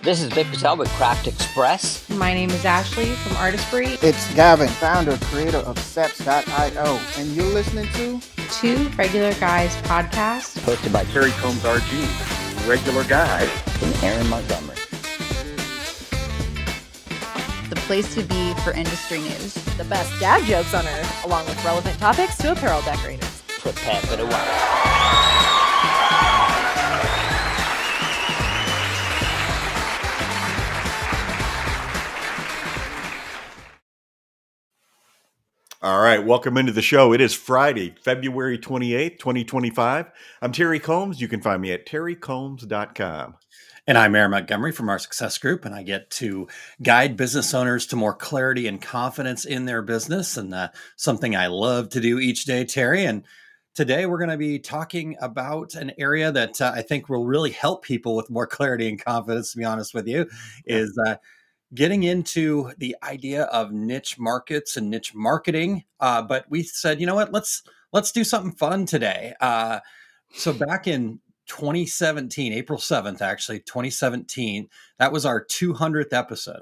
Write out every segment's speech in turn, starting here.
This is Vic Patel with Craft Express. My name is Ashley from Artistry. It's Gavin, founder, creator of Seps.io, and you're listening to Two Regular Guys podcast. Hosted by Terry Combs RG, regular guy. and Aaron Montgomery. The place to be for industry news. The best dad jokes on earth, along with relevant topics to apparel decorators. Prepare for the weather. All right, welcome into the show. It is Friday, February 28th, 2025. I'm Terry Combs. You can find me at terrycombs.com. And I'm Aaron Montgomery from our Success Group, and I get to guide business owners to more clarity and confidence in their business, and something I love to do each day, Terry. And today we're going to be talking about an area that I think will really help people with more clarity and confidence, to be honest with you, is getting into the idea of niche markets and niche marketing. But we said, you know what, let's do something fun today. So back in 2017, April 7th, actually, 2017, that was our 200th episode.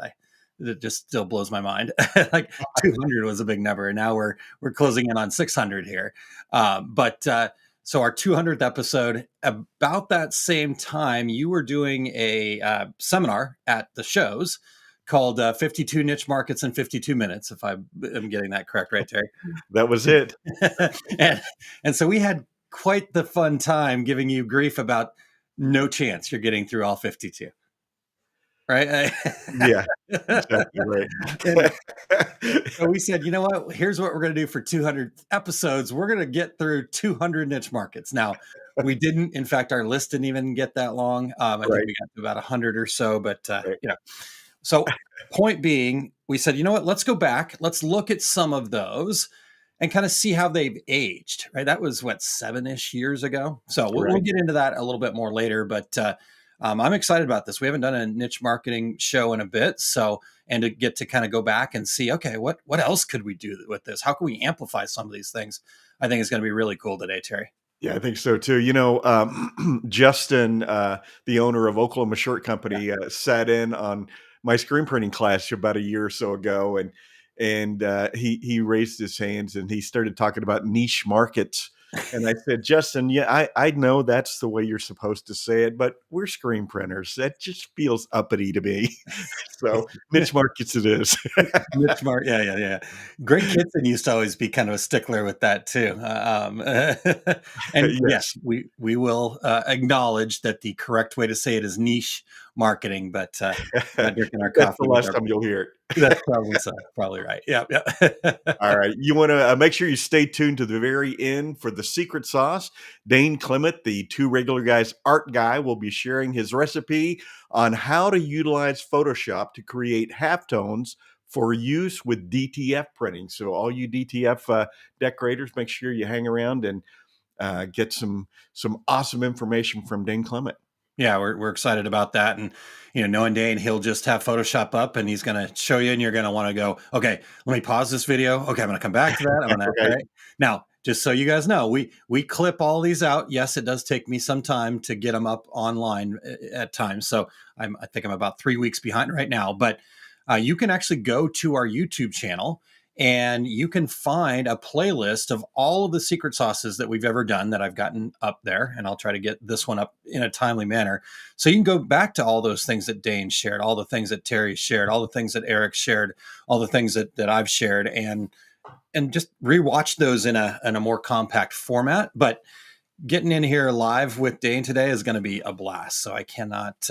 It just still blows my mind. Like 200 was a big number, and now we're closing in on 600 here. So our 200th episode, about that same time, you were doing a seminar at the shows called 52 Niche Markets in 52 Minutes, if I'm getting that correct, right, Terry? That was it. and so we had quite the fun time giving you grief about no chance you're getting through all 52. Right? Yeah, exactly right. So we said, you know what? Here's what we're going to do for 200 episodes. We're going to get through 200 niche markets. Now, we didn't. In fact, our list didn't even get that long. I think we got to about 100 or so. But, you know, so point being, we said, you know what? Let's go back. Let's look at some of those and kind of see how they've aged. Right? That was, 7-ish years ago. So we'll get into that a little bit more later. But I'm excited about this. We haven't done a niche marketing show in a bit. So, and to get to kind of go back and see, okay, what else could we do with this? How can we amplify some of these things? I think it's going to be really cool today, Terry. Yeah, I think so too. You know, Justin, the owner of Oklahoma Shirt Company, sat in on my screen printing class about a year or so ago, and he raised his hands and he started talking about niche markets. And I said, Justin, yeah, I know that's the way you're supposed to say it, but we're screen printers. That just feels uppity to me. So niche markets it is. Niche market, yeah. Greg Kitson used to always be kind of a stickler with that too. And yes, we will acknowledge that the correct way to say it is niche marketing, but not drinking our coffee. That's the last time you'll hear it. That's probably right. Yeah. All right. You want to make sure you stay tuned to the very end for the secret sauce. Dane Clement, the Two Regular Guys art guy, will be sharing his recipe on how to utilize Photoshop to create halftones for use with DTF printing. So all you DTF decorators, make sure you hang around and get some awesome information from Dane Clement. Yeah, we're excited about that. And, knowing Dane, he'll just have Photoshop up and he's going to show you and you're going to want to go, okay, let me pause this video. Okay, I'm going to come back to that. I'm going to, okay. Now, just so you guys know, we clip all these out. Yes, it does take me some time to get them up online at times. So I think I'm about 3 weeks behind right now, but you can actually go to our YouTube channel and you can find a playlist of all of the secret sauces that we've ever done that I've gotten up there. And I'll try to get this one up in a timely manner. So you can go back to all those things that Dane shared, all the things that Terry shared, all the things that Eric shared, all the things that I've shared, and just rewatch those in a more compact format. But getting in here live with Dane today is going to be a blast. So I cannot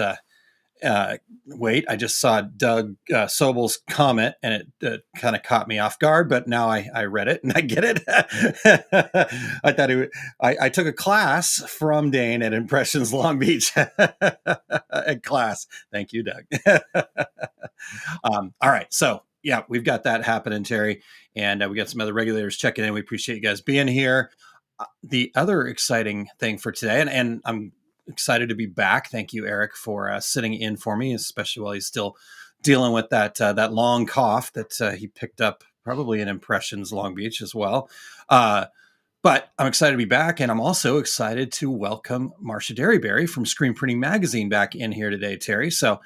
wait. I just saw Doug Sobel's comment and it kind of caught me off guard, but now I read it and I get it. I thought I took a class from Dane at Impressions Long Beach at class. Thank you, Doug. All right. So yeah, we've got that happening, Terry, and we got some other regulators checking in. We appreciate you guys being here. The other exciting thing for today, and I'm excited to be back. Thank you, Eric, for sitting in for me, especially while he's still dealing with that long cough that he picked up probably in Impressions Long Beach as well. But I'm excited to be back, and I'm also excited to welcome Marcia Derryberry from Screen Printing Magazine back in here today, Terry. So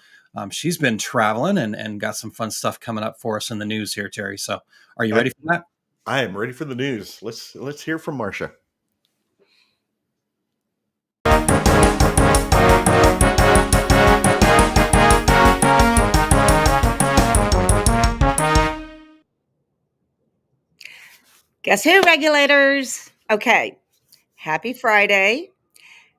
She's been traveling and got some fun stuff coming up for us in the news here, Terry. So are you ready for that? I am ready for the news. Let's hear from Marcia. Guess who, regulators? Okay, happy Friday.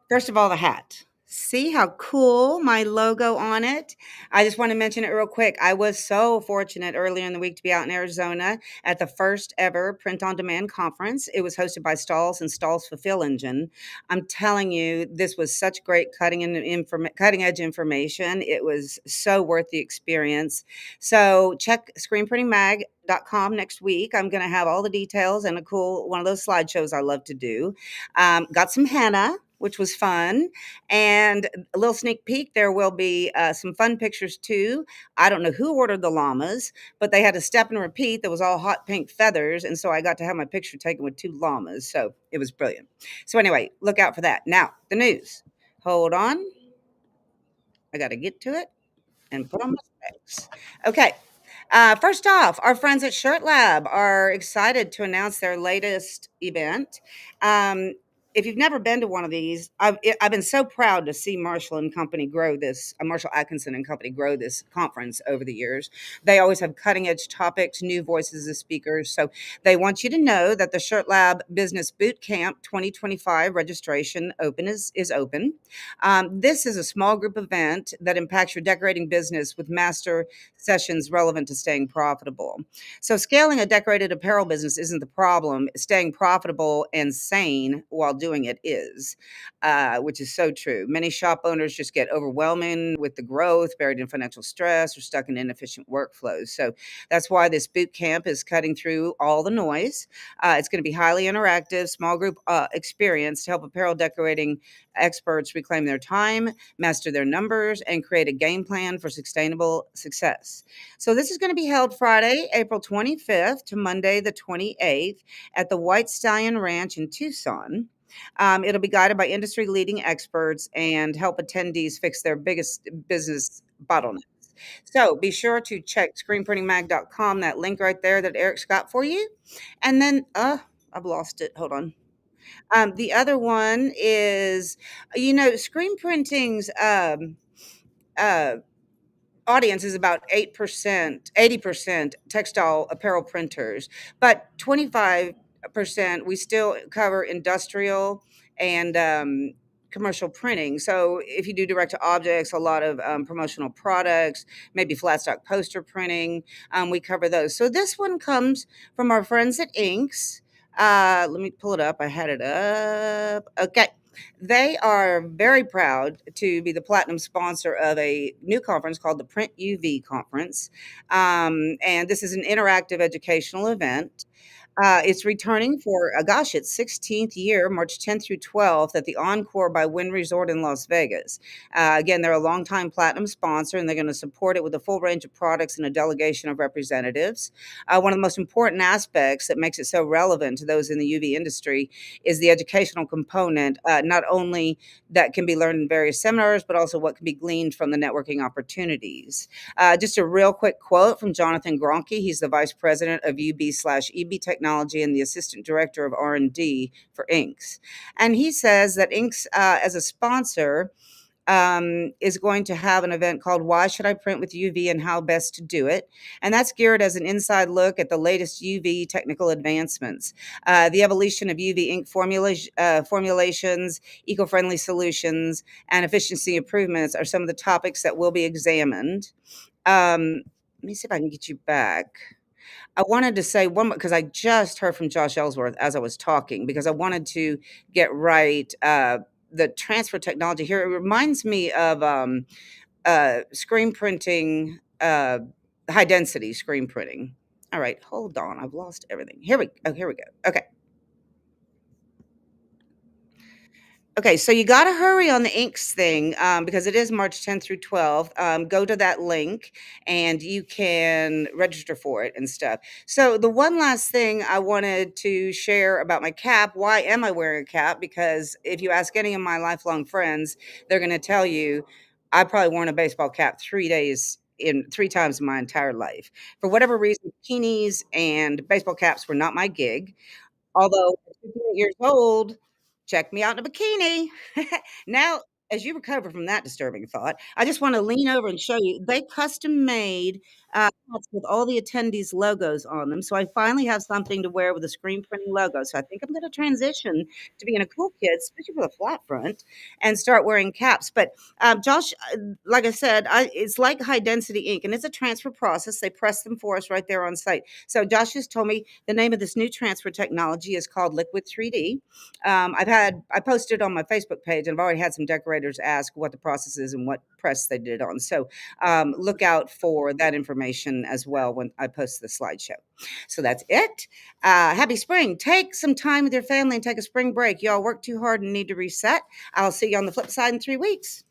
First of all, the hat. See how cool my logo on it? I just want to mention it real quick. I was so fortunate earlier in the week to be out in Arizona at the first ever print on demand conference. It was hosted by Stalls and Stalls Fulfill Engine. I'm telling you, this was such great cutting edge information. It was so worth the experience. So check screenprintingmag.com next week. I'm going to have all the details and a cool one of those slideshows I love to do. Got some henna, which was fun. And a little sneak peek, there will be some fun pictures too. I don't know who ordered the llamas, but they had a step and repeat that was all hot pink feathers. And so I got to have my picture taken with 2 llamas. So it was brilliant. So anyway, look out for that. Now, the news. Hold on. I got to get to it and put on my specs. Okay. First off, our friends at Shirt Lab are excited to announce their latest event. If you've never been to one of these, I've been so proud to see Marshall and Company grow this, Marshall Atkinson and Company grow this conference over the years. They always have cutting edge topics, new voices of speakers. So they want you to know that the Shirt Lab Business Boot Camp 2025 registration is open. This is a small group event that impacts your decorating business with master sessions relevant to staying profitable. So scaling a decorated apparel business isn't the problem. Staying profitable and sane while doing it is, which is so true. Many shop owners just get overwhelming with the growth, buried in financial stress, or stuck in inefficient workflows. So that's why this boot camp is cutting through all the noise. It's going to be highly interactive, small group experience to help apparel decorating experts reclaim their time, master their numbers, and create a game plan for sustainable success. So this is going to be held Friday, April 25th to Monday, the 28th at the White Stallion Ranch in Tucson. It'll be guided by industry leading experts and help attendees fix their biggest business bottlenecks. So be sure to check screenprintingmag.com, that link right there that Eric's got for you. And then, I've lost it. Hold on. The other one is, screen printing's uh, audience is about 8%, 80% textile apparel printers, but 25% we still cover industrial and commercial printing. So if you do direct to objects, a lot of promotional products, maybe flat stock poster printing, we cover those. So this one comes from our friends at Inks. Let me pull it up. I had it up. Okay. They are very proud to be the platinum sponsor of a new conference called the Print UV Conference. And this is an interactive educational event. It's returning for, its 16th year, March 10th through 12th at the Encore by Wynn Resort in Las Vegas. Again, they're a longtime platinum sponsor, and they're going to support it with a full range of products and a delegation of representatives. One of the most important aspects that makes it so relevant to those in the UV industry is the educational component, not only that can be learned in various seminars, but also what can be gleaned from the networking opportunities. Just a real quick quote from Jonathan Gronke. He's the vice president of UB/EB Technology and the assistant director of R&D for Inks. And he says that Inks, as a sponsor, is going to have an event called Why Should I Print with UV and How Best to Do It? And that's geared as an inside look at the latest UV technical advancements. The evolution of UV ink formulations, eco-friendly solutions, and efficiency improvements are some of the topics that will be examined. Let me see if I can get you back. I wanted to say one more because I just heard from Josh Ellsworth as I was talking, because I wanted to get right the transfer technology here. It reminds me of screen printing, high density screen printing. All right, hold on. I've lost everything. Here we go. Okay. Okay, so you got to hurry on the inks thing because it is March 10th through 12th. Go to that link and you can register for it and stuff. So the one last thing I wanted to share about my cap. Why am I wearing a cap? Because if you ask any of my lifelong friends, they're going to tell you I probably worn a baseball cap 3 times in my entire life. For whatever reason, bikinis and baseball caps were not my gig. Although at 58 years old, check me out in a bikini. Now, as you recover from that disturbing thought, I just want to lean over and show you they custom made hats with all the attendees' logos on them. So I finally have something to wear with a screen printing logo. So I think I'm going to transition to being a cool kid, especially with a flat front, and start wearing caps. But Josh, like I said, it's like high density ink, and it's a transfer process. They press them for us right there on site. So Josh just told me the name of this new transfer technology is called Liquid 3D. I posted on my Facebook page, and I've already had some decorators ask what the process is and what press they did it on. So look out for that information as well when I post the slideshow. So that's it. Happy spring. Take some time with your family and take a spring break. Y'all work too hard and need to reset. I'll see you on the flip side in 3 weeks.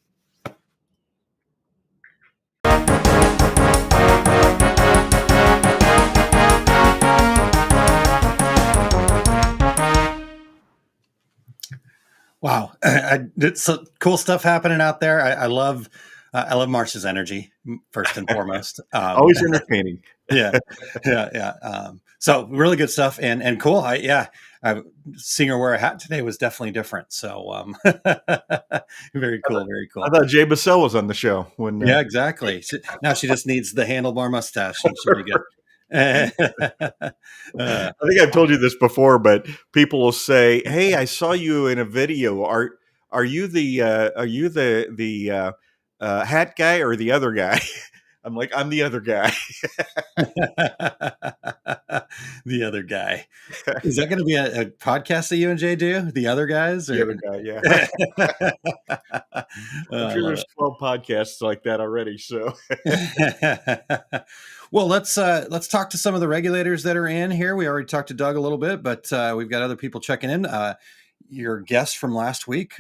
Wow, it's some cool stuff happening out there. I love Marsh's energy first and foremost. Always entertaining. yeah, yeah. So really good stuff and cool. Seeing her wear a hat today was definitely different. So very cool, very cool. I thought Jay Bassell was on the show when. Yeah, exactly. Now she just needs the handlebar mustache and she'll be good. I think I've told you this before, but people will say, "Hey, I saw you in a video. Are you the hat guy or the other guy?" I'm like, "I'm the other guy." The other guy. Is that going to be a podcast that you and Jay do? The other guys? Or? The other guy, yeah. I'm sure there's 12 podcasts like that already. So, well, let's talk to some of the regulators that are in here. We already talked to Doug a little bit, but we've got other people checking in. Your guest from last week,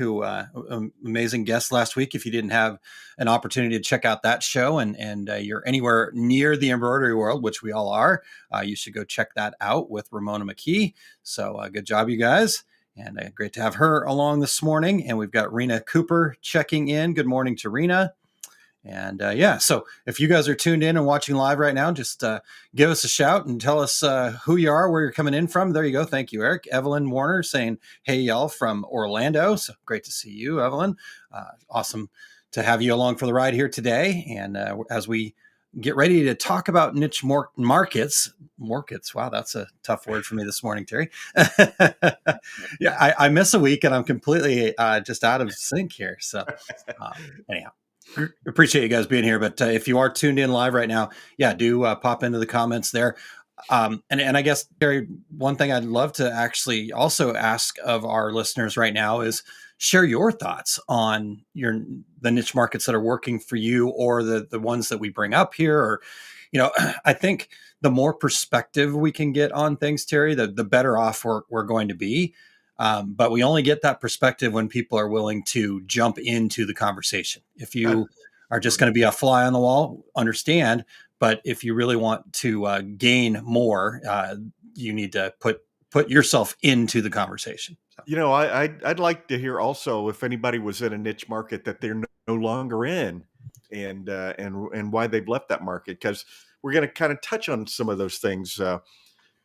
amazing guest last week. If you didn't have an opportunity to check out that show and you're anywhere near the embroidery world, which we all are, you should go check that out with Ramona McKee. So good job, you guys. And great to have her along this morning. And we've got Rena Cooper checking in. Good morning to Rena. And so if you guys are tuned in and watching live right now, just give us a shout and tell us who you are, where you're coming in from. There you go. Thank you, Eric. Evelyn Warner saying, "Hey, y'all," from Orlando. So great to see you, Evelyn. Awesome to have you along for the ride here today. And as we get ready to talk about niche markets. Wow, that's a tough word for me this morning, Terry. Yeah, I miss a week and I'm completely just out of sync here. So anyhow. Appreciate you guys being here, but if you are tuned in live right now, do pop into the comments there. And I guess, Terry, one thing I'd love to actually also ask of our listeners right now is share your thoughts on the niche markets that are working for you, or the ones that we bring up here. Or, I think the more perspective we can get on things, Terry, the better off we're going to be. But we only get that perspective when people are willing to jump into the conversation. If you are just going to be a fly on the wall, understand. But if you really want to gain more, you need to put yourself into the conversation. So. I'd like to hear also if anybody was in a niche market that they're no longer in, and why they've left that market, because we're going to kind of touch on some of those things.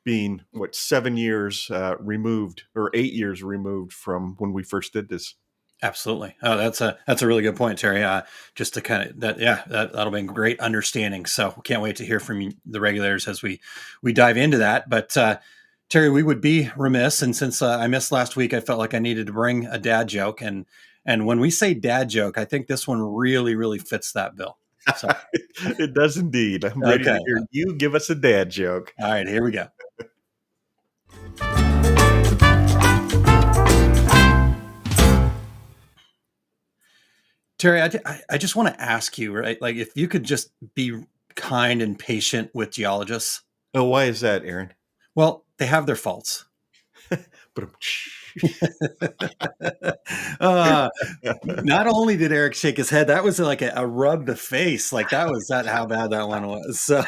Being 7 years removed, or 8 years removed from when we first did this. Absolutely. Oh, that's a really good point, Terry. Just to kind of that'll be a great understanding. So can't wait to hear from the regulators as we dive into that. But Terry, we would be remiss, and since I missed last week, I felt like I needed to bring a dad joke. And when we say dad joke, I think this one really, really fits that bill. So. It does indeed. I'm ready to hear you give us a dad joke. All right, here we go. Terry, I just want to ask you, right? Like, if you could just be kind and patient with geologists. Oh, why is that, Aaron? Well, they have their faults. Not only did Eric shake his head, that was like a rub the face. Like that was how bad that one was. So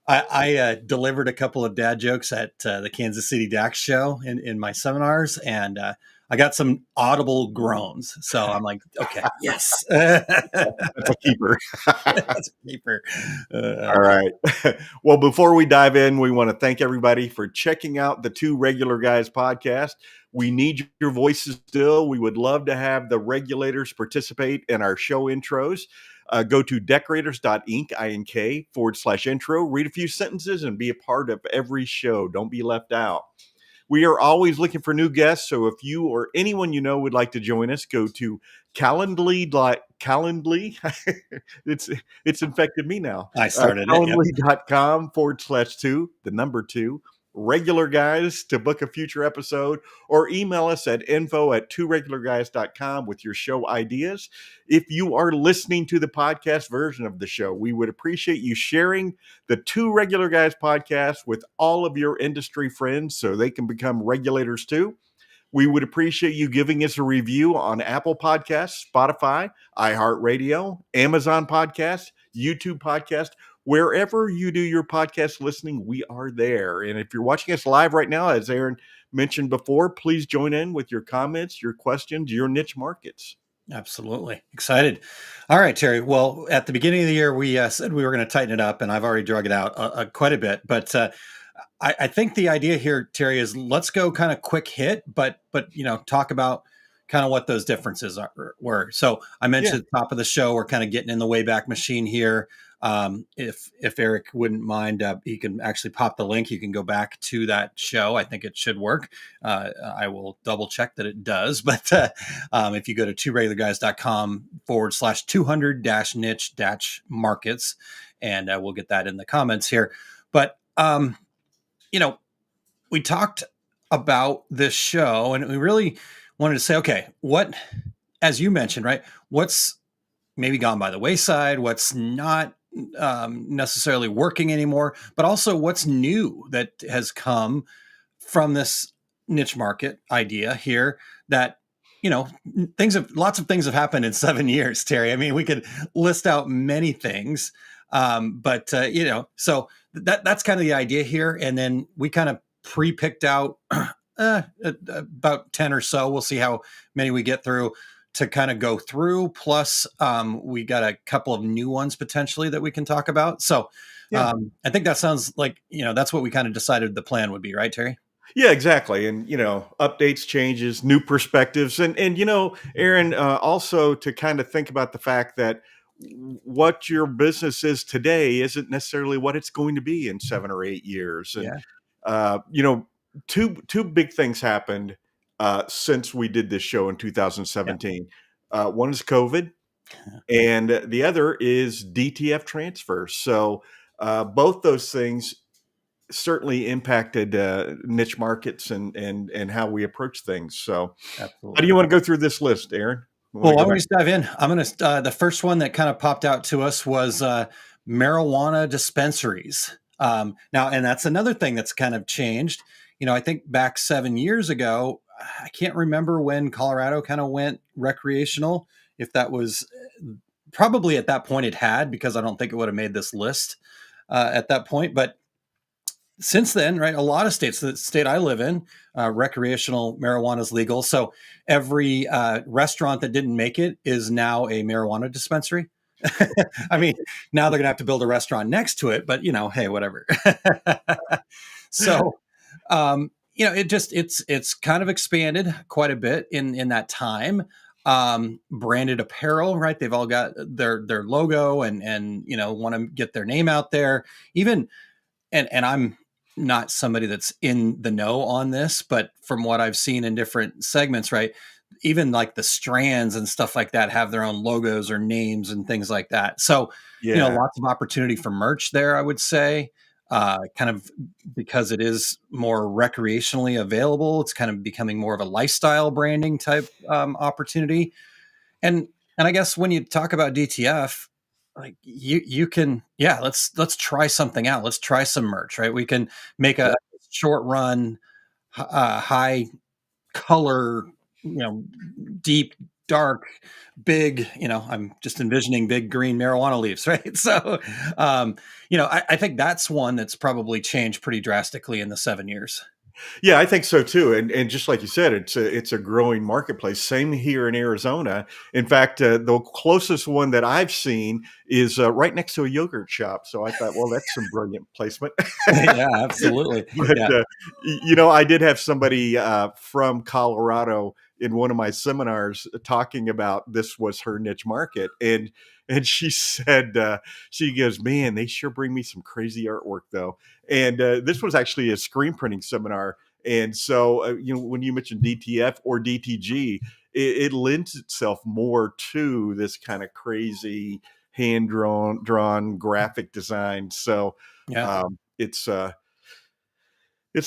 I delivered a couple of dad jokes at the Kansas City DAX show in my seminars, and I got some audible groans. So I'm like, okay, yes. That's a keeper. That's a keeper. All right. Well, before we dive in, we want to thank everybody for checking out the Two Regular Guys podcast. We need your voices still. We would love to have the regulators participate in our show intros. Go to decorators.ink./intro, read a few sentences, and be a part of every show. Don't be left out. We are always looking for new guests, so if you or anyone you know would like to join us, go to Calendly. It's infected me now. I started it. Calendly.com/2, the number 2, regular guys to book a future episode, or email us at info@tworegularguys.com with your show ideas. If you are listening to the podcast version of the show, we would appreciate you sharing the Two Regular Guys podcast with all of your industry friends so they can become regulators too. We would appreciate you giving us a review on Apple Podcasts, Spotify, iHeartRadio, Amazon Podcasts, YouTube Podcast. Wherever you do your podcast listening, we are there. And if you're watching us live right now, as Aaron mentioned before, please join in with your comments, your questions, your niche markets. Absolutely. Excited. All right, Terry. Well, at the beginning of the year, we said we were going to tighten it up, and I've already drug it out quite a bit. But I think the idea here, Terry, is let's go kind of quick hit, but talk about kind of what those differences were. So I mentioned at the top of the show, we're kind of getting in the Wayback Machine here. If Eric wouldn't mind, he can actually pop the link. You can go back to that show. I think it should work. I will double check that it does. But if you go to tworegularguys.com/200-niche-markets, and we'll get that in the comments here. But, we talked about this show, and we really wanted to say, okay, what, as you mentioned, right, what's maybe gone by the wayside, what's not necessarily working anymore, but also what's new that has come from this niche market idea here that, lots of things have happened in 7 years, Terry. I mean, we could list out many things, but so that's kind of the idea here. And then we kind of pre-picked out about 10 or so. We'll see how many we get through to kind of go through. Plus, we got a couple of new ones potentially that we can talk about. So I think that sounds like, that's what we kind of decided the plan would be, right, Terry? Yeah, exactly. And, updates, changes, new perspectives. And Aaron, also to kind of think about the fact that what your business is today isn't necessarily what it's going to be in 7 or 8 years. And, two big things happened since we did this show in 2017. One is COVID, and the other is DTF transfers. So both those things certainly impacted niche markets and how we approach things. So absolutely. How do you want to go through this list, Aaron? Well, why don't we just dive in? I'm going to, the first one that kind of popped out to us was marijuana dispensaries. Now, and that's another thing that's kind of changed. I think back 7 years ago, I can't remember when Colorado kind of went recreational, if that was probably at that point it had, because I don't think it would have made this list at that point. But since then, right, a lot of states, the state I live in, recreational marijuana is legal. So every restaurant that didn't make it is now a marijuana dispensary. I mean, now they're going to have to build a restaurant next to it, but hey, whatever. So, it's kind of expanded quite a bit in that time. Branded apparel, right? They've all got their logo and want to get their name out there. Even, and I'm not somebody that's in the know on this, but from what I've seen in different segments, right? Even like the strands and stuff like that have their own logos or names and things like that. So, lots of opportunity for merch there, I would say, kind of because it is more recreationally available. It's kind of becoming more of a lifestyle branding type opportunity. And I guess when you talk about DTF, like you can, let's try something out. Let's try some merch, right? We can make a short run, high color, deep, dark, big, I'm just envisioning big green marijuana leaves, right? So, I think that's one that's probably changed pretty drastically in the 7 years. Yeah, I think so too. And just like you said, it's a growing marketplace. Same here in Arizona. In fact, the closest one that I've seen is right next to a yogurt shop. So I thought, well, that's some brilliant placement. Yeah, absolutely. But Yeah. I did have somebody from Colorado in one of my seminars talking about this was her niche market, and she said she goes, "Man, they sure bring me some crazy artwork though." And this was actually a screen printing seminar. And so, when you mentioned DTF or DTG, it lends itself more to this kind of crazy hand drawn graphic design. So Yeah. it's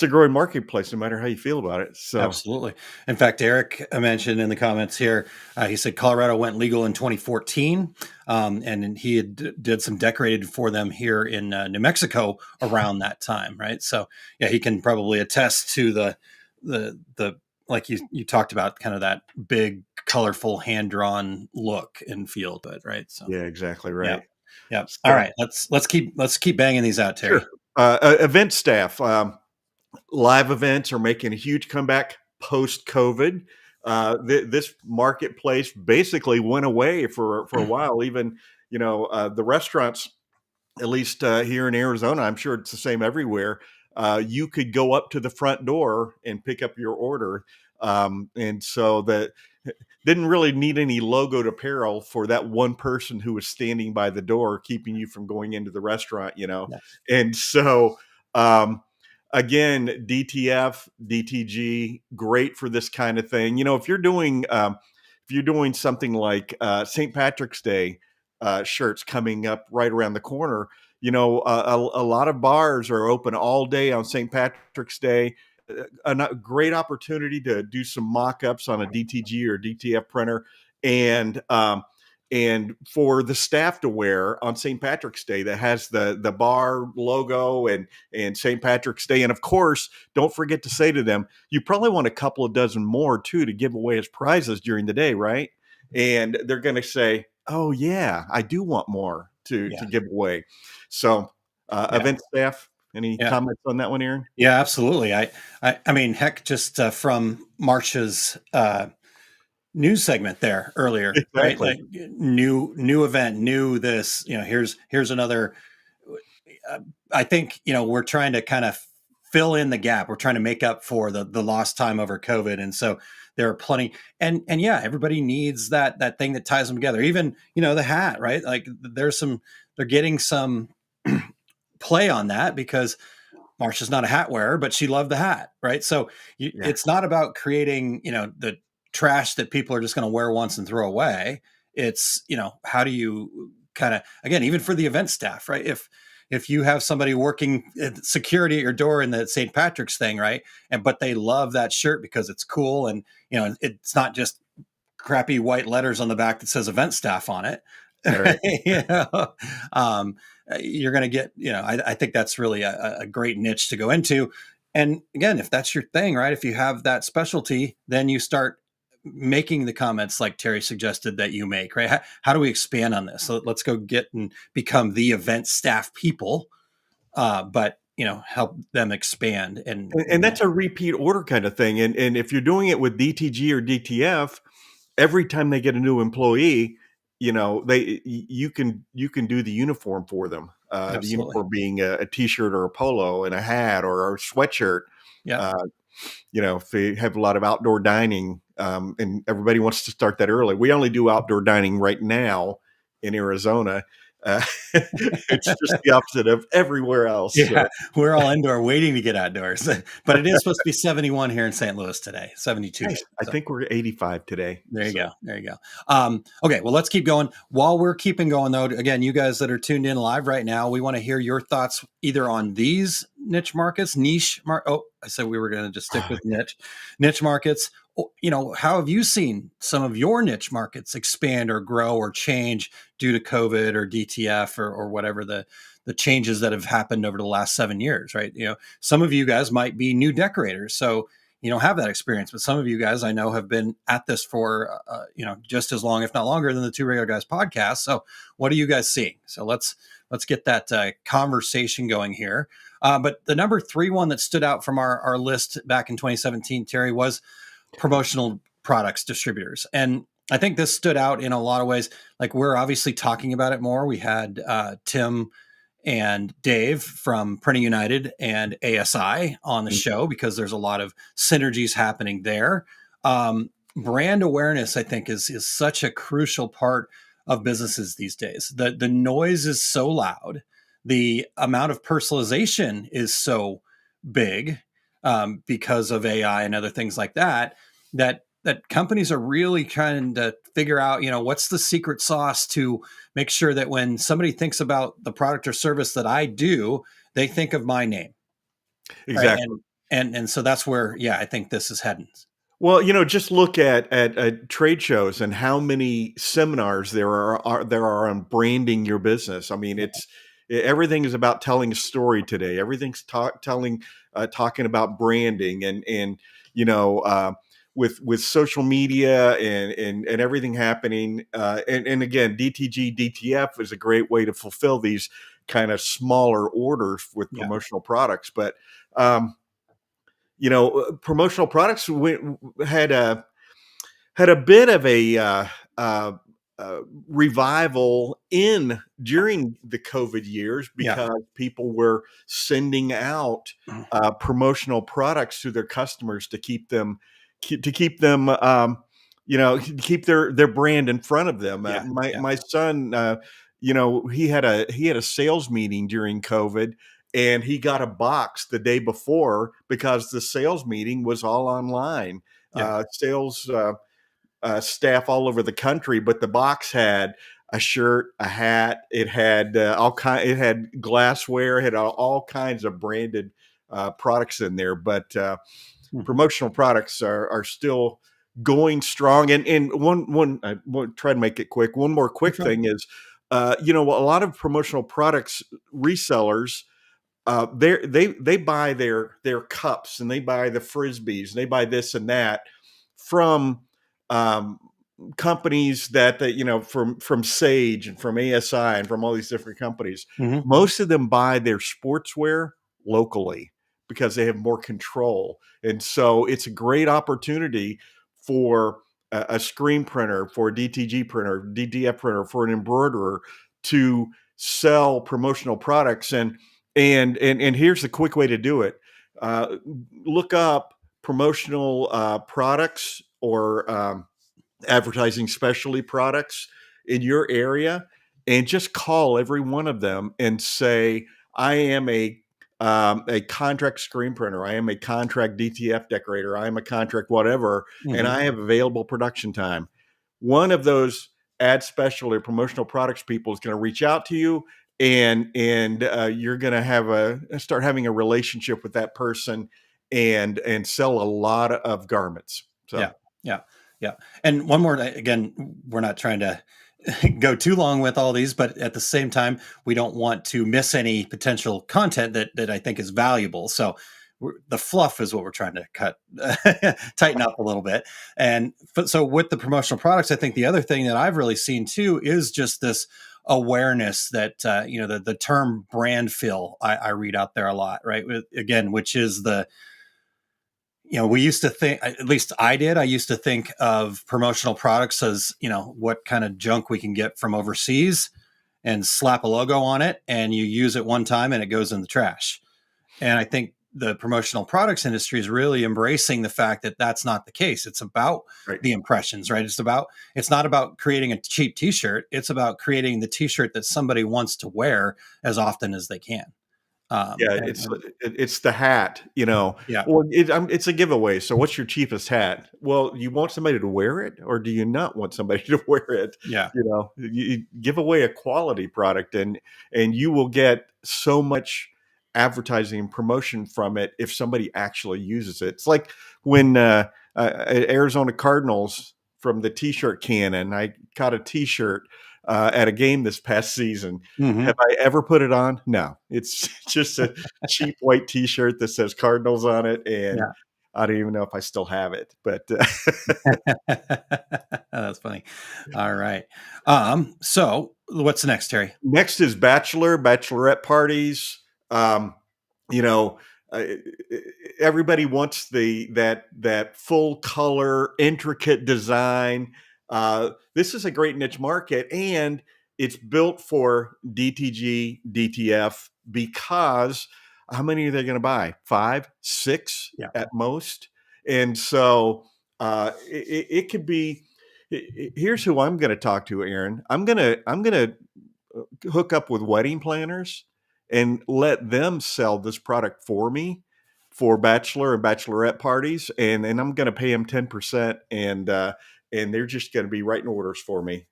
a growing marketplace, no matter how you feel about it. So Absolutely. In fact, Eric mentioned in the comments here, he said Colorado went legal in 2014, and then he did some decorated for them here in New Mexico around that time, right? So yeah, he can probably attest to the like you talked about, kind of that big, colorful, hand drawn look and feel, but right. So yeah, exactly yeah, right. yeah. All So right, let's keep banging these out, Terry. sure. Event staff. Live events are making a huge comeback post COVID. This marketplace basically went away for a while. Even the restaurants, at least here in Arizona, I'm sure it's the same everywhere. You could go up to the front door and pick up your order, and so that didn't really need any logoed apparel for that one person who was standing by the door, keeping you from going into the restaurant. Yes. And so. Um, Again, DTF, DTG, great for this kind of thing. If you're doing something like St. Patrick's Day shirts coming up right around the corner, a lot of bars are open all day on St. Patrick's Day. A great opportunity to do some mock-ups on a DTG or DTF printer, and and for the staff to wear on St. Patrick's Day that has the bar logo and St. Patrick's Day. And of course, don't forget to say to them, you probably want a couple of dozen more too to give away as prizes during the day, right? And they're going to say, "Oh yeah, I do want more to Yeah. give away." So, Yeah. event staff, any Yeah. comments on that one, Aaron? Yeah, absolutely. I mean, heck, just from March's news segment there earlier, right? Exactly. Like new event, new this. Here's another. Uh, I think we're trying to kind of fill in the gap. We're trying to make up for the lost time over COVID, and so there are plenty. And yeah, everybody needs that thing that ties them together. Even the hat, right? Like they're getting some play on that because Marsha's not a hat wearer, but she loved the hat, right? So Yeah. it's not about creating, the trash that people are just going to wear once and throw away. It's, how do you kind of, again, even for the event staff, right? If you have somebody working at security at your door in the St. Patrick's thing, right? But they love that shirt because it's cool and, it's not just crappy white letters on the back that says event staff on it. Right. Um, you're going to get, I think that's really a great niche to go into. And again, if that's your thing, right? If you have that specialty, then you start making the comments like Terry suggested that you make, right? How do we expand on this? So let's go get and become the event staff people, but help them expand. And that's a repeat order kind of thing. And if you're doing it with DTG or DTF, every time they get a new employee, you can do the uniform for them. The Absolutely. uniform being a t-shirt or a polo and a hat or a sweatshirt. Yeah. If they have a lot of outdoor dining, and everybody wants to start that early. We only do outdoor dining right now in Arizona. It's just the opposite of everywhere else. Yeah, we're all indoor waiting to get outdoors. But it is supposed to be 71 here in St. Louis today, 72. Nice. I think we're 85 today. There you go. There you go. Okay, well, let's keep going. While we're keeping going, though, again, you guys that are tuned in live right now, we want to hear your thoughts either on these niche markets, I said we were going to just stick with niche markets. How have you seen some of your niche markets expand or grow or change due to COVID or DTF or whatever the changes that have happened over the last 7 years, right? Some of you guys might be new decorators, so you don't have that experience, but some of you guys I know have been at this for just as long, if not longer, than the Two Regular Guys podcast. So what are you guys seeing? So let's get that conversation going here. But the number 3 one that stood out from our list back in 2017, Terry, was promotional products distributors. And I think this stood out in a lot of ways. Like, we're obviously talking about it more. We had Tim and Dave from Printing United and ASI on the show because there's a lot of synergies happening there. Brand awareness, I think, is such a crucial part of businesses these days. The noise is so loud. The amount of personalization is so big because of AI and other things like that, that companies are really trying to figure out, what's the secret sauce to make sure that when somebody thinks about the product or service that I do, they think of my name. Exactly. Right? And so that's where, I think this is heading. Well, just look at trade shows and how many seminars there are on branding your business. I mean, everything is about telling a story today. Everything's talking about branding and with social media and everything happening. And again, DTG, DTF is a great way to fulfill these kind of smaller orders with promotional products. But promotional products had a bit of a revival during the COVID years because people were sending out promotional products to their customers to keep their brand in front of them. My son, he had a sales meeting during COVID, and he got a box the day before because the sales meeting was all online. Sales staff all over the country, but the box had a shirt, a hat. It had it had glassware. It had all kinds of branded products in there. But promotional products are still going strong. And one I will try to make it quick. One more quick thing is, a lot of promotional products resellers. They buy their cups and they buy the frisbees and they buy this and that from companies that from Sage and from ASI and from all these different companies. Most of them buy their sportswear locally because they have more control, and so it's a great opportunity for a screen printer, for a DTG printer, DTF printer, for an embroiderer to sell promotional products. And here's the quick way to do it. Look up promotional products or advertising specialty products in your area and just call every one of them and say, I am a contract screen printer. I am a contract DTF decorator. I am a contract whatever, and I have available production time. One of those ad specialty or promotional products people is going to reach out to you, and you're going to start having a relationship with that person and sell a lot of garments. So yeah. And one more, again, we're not trying to go too long with all these, but at the same time, we don't want to miss any potential content that I think is valuable. So the fluff is what we're trying to tighten up a little bit. And so with the promotional products, I think the other thing that I've really seen too is just this awareness that, the term brand fill, I read out there a lot, right? Again, which is we used to think, at least I used to think of promotional products as, what kind of junk we can get from overseas and slap a logo on it and you use it one time and it goes in the trash. And I think the promotional products industry is really embracing the fact that that's not the case. It's about the impressions, right? It's not about creating a cheap t-shirt. It's about creating the t-shirt that somebody wants to wear as often as they can. It's the hat, Well, it's a giveaway. So, what's your cheapest hat? Well, you want somebody to wear it, or do you not want somebody to wear it? You give away a quality product, and you will get so much advertising and promotion from it if somebody actually uses it. It's like when Arizona Cardinals from the T-shirt cannon. I caught a T-shirt at a game this past season. Have I ever put it on? No, it's just a cheap white T-shirt that says Cardinals on it, and I don't even know if I still have it. But that's funny. All right. So what's next, Terry? Next is bachelorette parties. you know, uh, everybody wants that full color, intricate design. This is a great niche market, and it's built for DTG, DTF because how many are they going to buy? 5, 6 Yeah. at most. And so it could be. Here's who I'm going to talk to, Aaron. I'm gonna hook up with wedding planners and let them sell this product for me for bachelor and bachelorette parties, and I'm going to pay them 10%, and they're just going to be writing orders for me,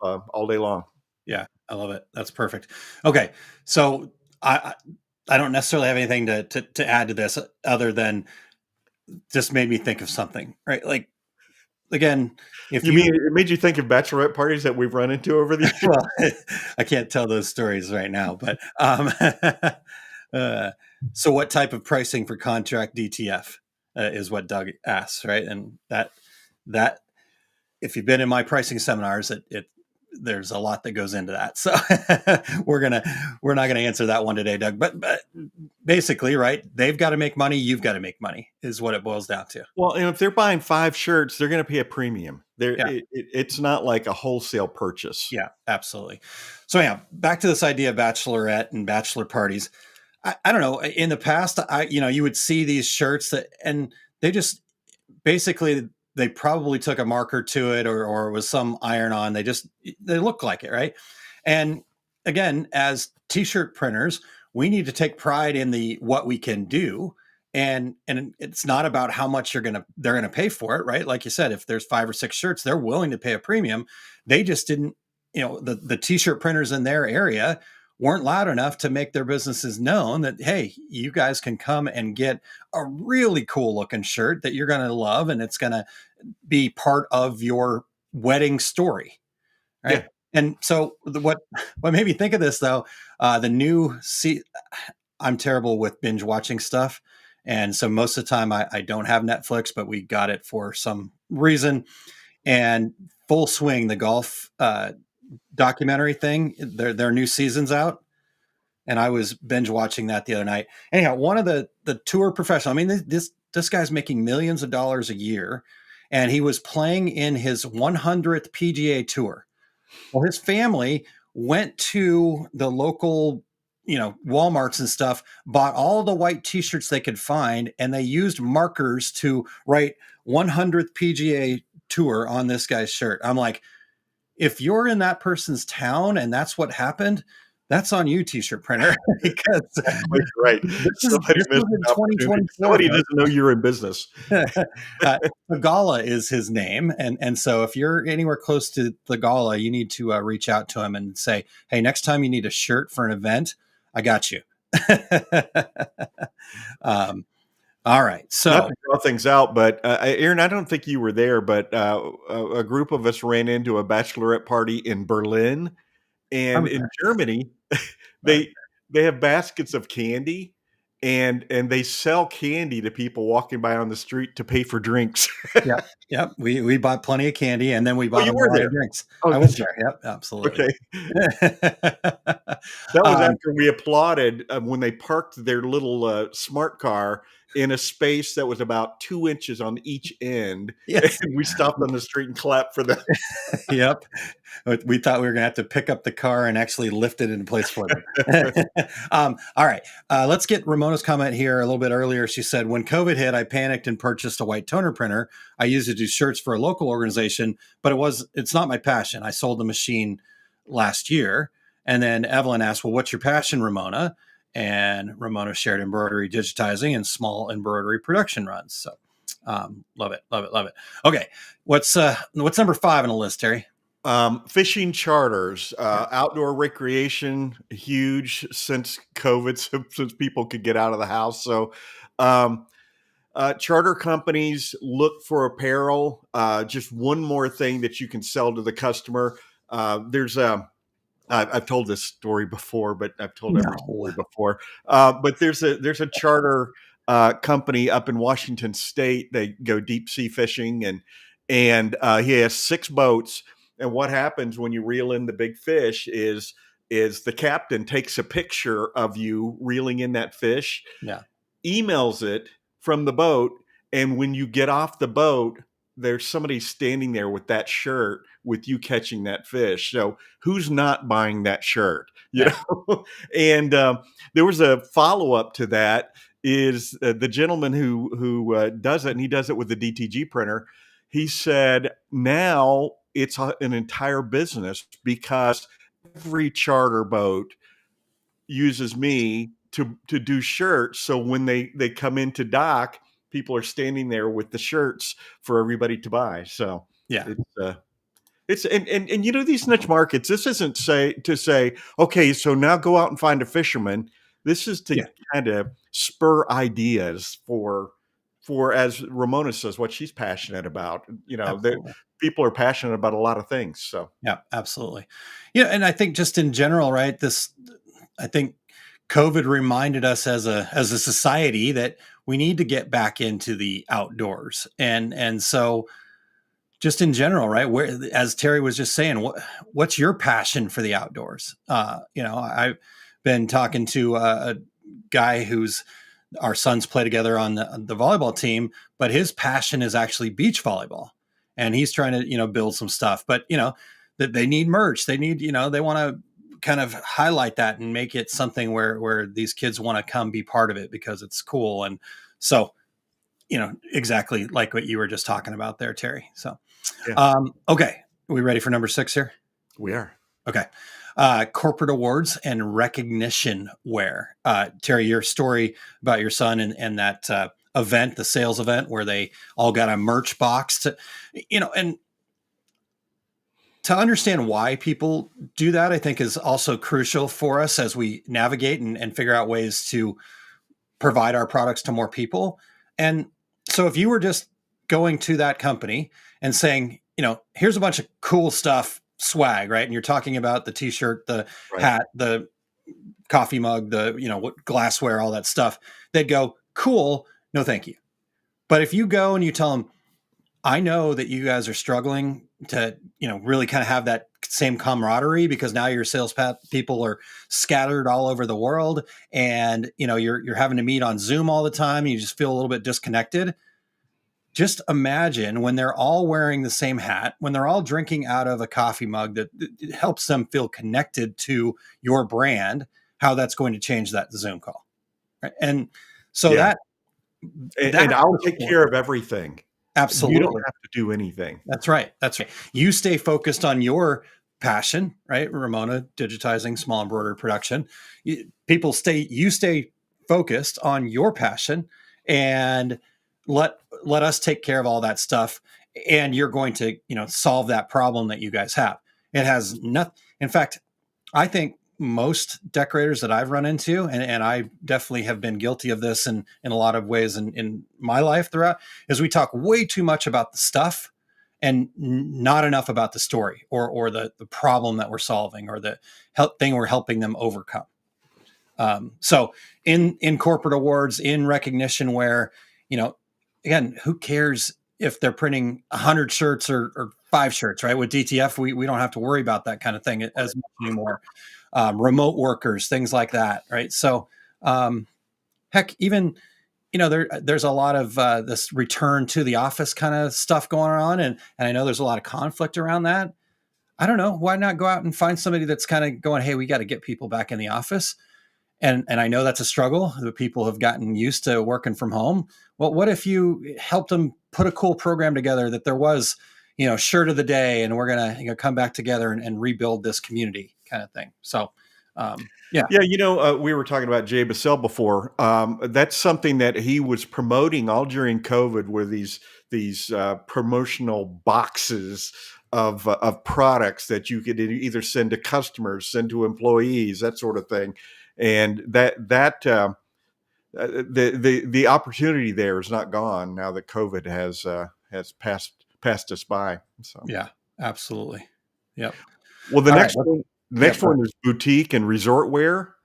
all day long. Yeah, I love it. That's perfect. Okay, so I don't necessarily have anything to add to this other than just made me think of something, right? Like again, if You mean it made you think of bachelorette parties that we've run into over the years? well, I can't tell those stories right now, but so what type of pricing for contract DTF is what Doug asks, right? And that if you've been in my pricing seminars, it there's a lot that goes into that. So we're not gonna answer that one today, Doug. But basically, right? They've got to make money. You've got to make money. Is what it boils down to. Well, and if they're buying 5 shirts, they're going to pay a premium. It's not like a wholesale purchase. Yeah, absolutely. So yeah, back to this idea of bachelorette and bachelor parties. I don't know. In the past, you would see these shirts and they just basically they probably took a marker to it or it was some iron on. They look like it, right? And again, as t-shirt printers, we need to take pride in what we can do. And it's not about how much they're gonna pay for it, right? Like you said, if there's 5 or 6 shirts, they're willing to pay a premium. They just didn't, the t-shirt printers in their area weren't loud enough to make their businesses known that, hey, you guys can come and get a really cool looking shirt that you're going to love. And it's going to be part of your wedding story. Right. Yeah. And so what made me think of this though, I'm terrible with binge watching stuff. And so most of the time I don't have Netflix, but we got it for some reason. And Full Swing, the golf documentary thing, their new season's out, and I was binge watching that the other night. Anyhow, one of the tour professional, I mean, this guy's making millions of dollars a year, and he was playing in his 100th PGA tour. Well, his family went to the local Walmarts and stuff, bought all the white t-shirts they could find, and they used markers to write 100th PGA tour on this guy's shirt. I'm like, if you're in that person's town and that's what happened, that's on you, t-shirt printer. Because right. Somebody doesn't know you're in business. Gala is his name. And so if you're anywhere close to the Gala, you need to reach out to him and say, hey, next time you need a shirt for an event, I got you. All right. So not to draw things out, but Aaron, I don't think you were there, but a group of us ran into a bachelorette party in Berlin, and in Germany, they have baskets of candy, and they sell candy to people walking by on the street to pay for drinks. Yeah. We bought plenty of candy, and then we bought you were there. Drinks. Oh, I was there. Yep, absolutely. Okay. That was after we applauded when they parked their little smart car in a space that was about 2 inches on each end. Yes. And we stopped on the street and clapped for them. Yep. We thought we were going to have to pick up the car and actually lift it into place for them. All right. Let's get Ramona's comment here a little bit earlier. She said, when COVID hit, I panicked and purchased a white toner printer. I used it to do shirts for a local organization, but it's not my passion. I sold the machine last year. And then Evelyn asked, well, what's your passion, Ramona? And Ramona shared embroidery digitizing and small embroidery production runs. So love it. Okay. What's number 5 on the list, Terry? Fishing charters, outdoor recreation, huge since COVID, since people could get out of the house. So charter companies look for apparel. Just one more thing that you can sell to the customer. I've told this story before, but I've told every story before. But there's a charter company up in Washington State. They go deep sea fishing, and he has 6 boats. And what happens when you reel in the big fish is is the captain takes a picture of you reeling in that fish, Yeah. emails it from the boat, and when you get off the boat, there's somebody standing there with that shirt with you catching that fish. So who's not buying that shirt? You Yeah. know, and there was a follow up to that. Is the gentleman who does it, and he does it with the DTG printer. He said now it's an entire business because every charter boat uses me to do shirts. So when they come into dock, people are standing there with the shirts for everybody to buy. So Yeah. it's and you know, these niche markets, this isn't say, okay, so now go out and find a fisherman. This is to Yeah. kind of spur ideas for as Ramona says, what she's passionate about. You know, that Absolutely. people are passionate about a lot of things. So Yeah, absolutely. Yeah, and I think just in general, right? I think COVID reminded us as a society that we need to get back into the outdoors, and so just in general, right? Where, as Terry was just saying, what's your passion for the outdoors? I've been talking to a guy who's our sons play together on the volleyball team, but his passion is actually beach volleyball, and he's trying to build some stuff. But that they need merch, they need they want to kind of highlight that and make it something where these kids want to come be part of it because it's cool. And so exactly like what you were just talking about there, Terry. So yeah, okay, are we ready for number 6 here? we are. Okay. Corporate awards and recognition wear. Terry, your story about your son and that event, the sales event where they all got a merch box and to understand why people do that, I think is also crucial for us as we navigate and figure out ways to provide our products to more people. And so if you were just going to that company and saying, here's a bunch of cool stuff, swag, right? And you're talking about the t-shirt, the Right. hat, the coffee mug, the, what glassware, all that stuff, they'd go, cool. No, thank you. But if you go and you tell them, I know that you guys are struggling to, really kind of have that same camaraderie because now your sales people are scattered all over the world, and you're having to meet on Zoom all the time. And you just feel a little bit disconnected. Just imagine when they're all wearing the same hat, when they're all drinking out of a coffee mug that helps them feel connected to your brand, how that's going to change that Zoom call. Right? And so Yeah. that And I'll take care of everything. Absolutely. You don't have to do anything. That's right. That's right. You stay focused on your passion, right? Ramona, digitizing small embroidery production. You stay focused on your passion and let us take care of all that stuff. And you're going to, solve that problem that you guys have. It has nothing. In fact, I think most decorators that I've run into, and I definitely have been guilty of this in a lot of ways in my life throughout, is we talk way too much about the stuff and not enough about the story or the problem that we're solving or the thing we're helping them overcome. So in corporate awards, in recognition where, again, who cares if they're printing 100 shirts or 5 shirts, right? With DTF, we don't have to worry about that kind of thing as much anymore. Remote workers, things like that, right? So, heck, even there's a lot of this return to the office kind of stuff going on, and I know there's a lot of conflict around that. I don't know, why not go out and find somebody that's kind of going, hey, we got to get people back in the office, and I know that's a struggle. The people have gotten used to working from home. Well, what if you helped them put a cool program together that there was, shirt of the day, and we're gonna come back together and rebuild this community kind of thing. So, yeah. We were talking about Jay Bassell before. That's something that he was promoting all during COVID, were these promotional boxes of products that you could either send to customers, send to employees, that sort of thing, and the opportunity there is not gone now that COVID has passed us by. So Yeah, absolutely. Yep. well, the All next right. one. The next one is boutique and resort wear.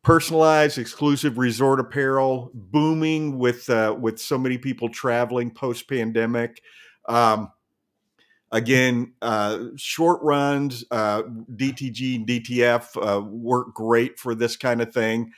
Personalized, exclusive resort apparel, booming with so many people traveling post pandemic. Again, short runs, DTG and DTF work great for this kind of thing,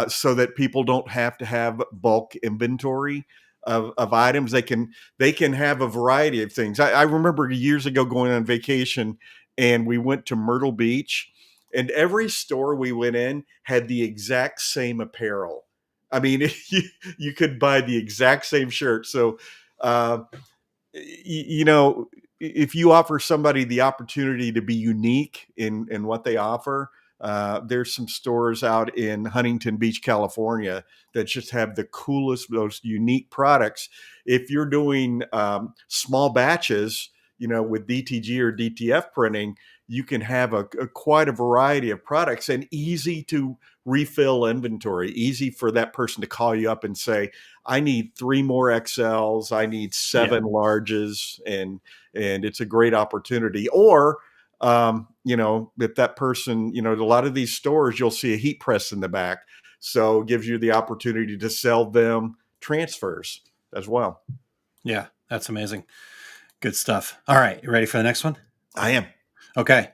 so that people don't have to have bulk inventory of items. They can have a variety of things. I remember years ago going on vacation, and we went to Myrtle Beach, and every store we went in had the exact same apparel. I mean, you could buy the exact same shirt. So, you know, if you offer somebody the opportunity to be unique in what they offer, there's some stores out in Huntington Beach, California, that just have the coolest, most unique products. If you're doing small batches, with DTG or DTF printing, you can have quite a variety of products and easy to refill inventory. Easy for that person to call you up and say, I need 3 more XLs, I need 7 larges, and it's a great opportunity. Or if that person, a lot of these stores, you'll see a heat press in the back, so it gives you the opportunity to sell them transfers as well. Yeah, that's amazing. Good stuff. All right, you ready for the next one? I am. Okay.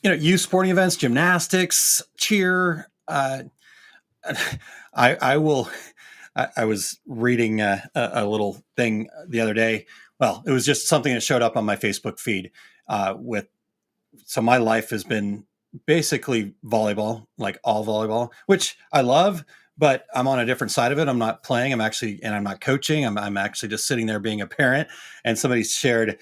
Youth sporting events, gymnastics, cheer. I was reading a little thing the other day. Well, it was just something that showed up on my Facebook feed. So my life has been basically volleyball, like all volleyball, which I love, but I'm on a different side of it. I'm not playing. I'm not coaching. I'm actually just sitting there being a parent. And somebody said,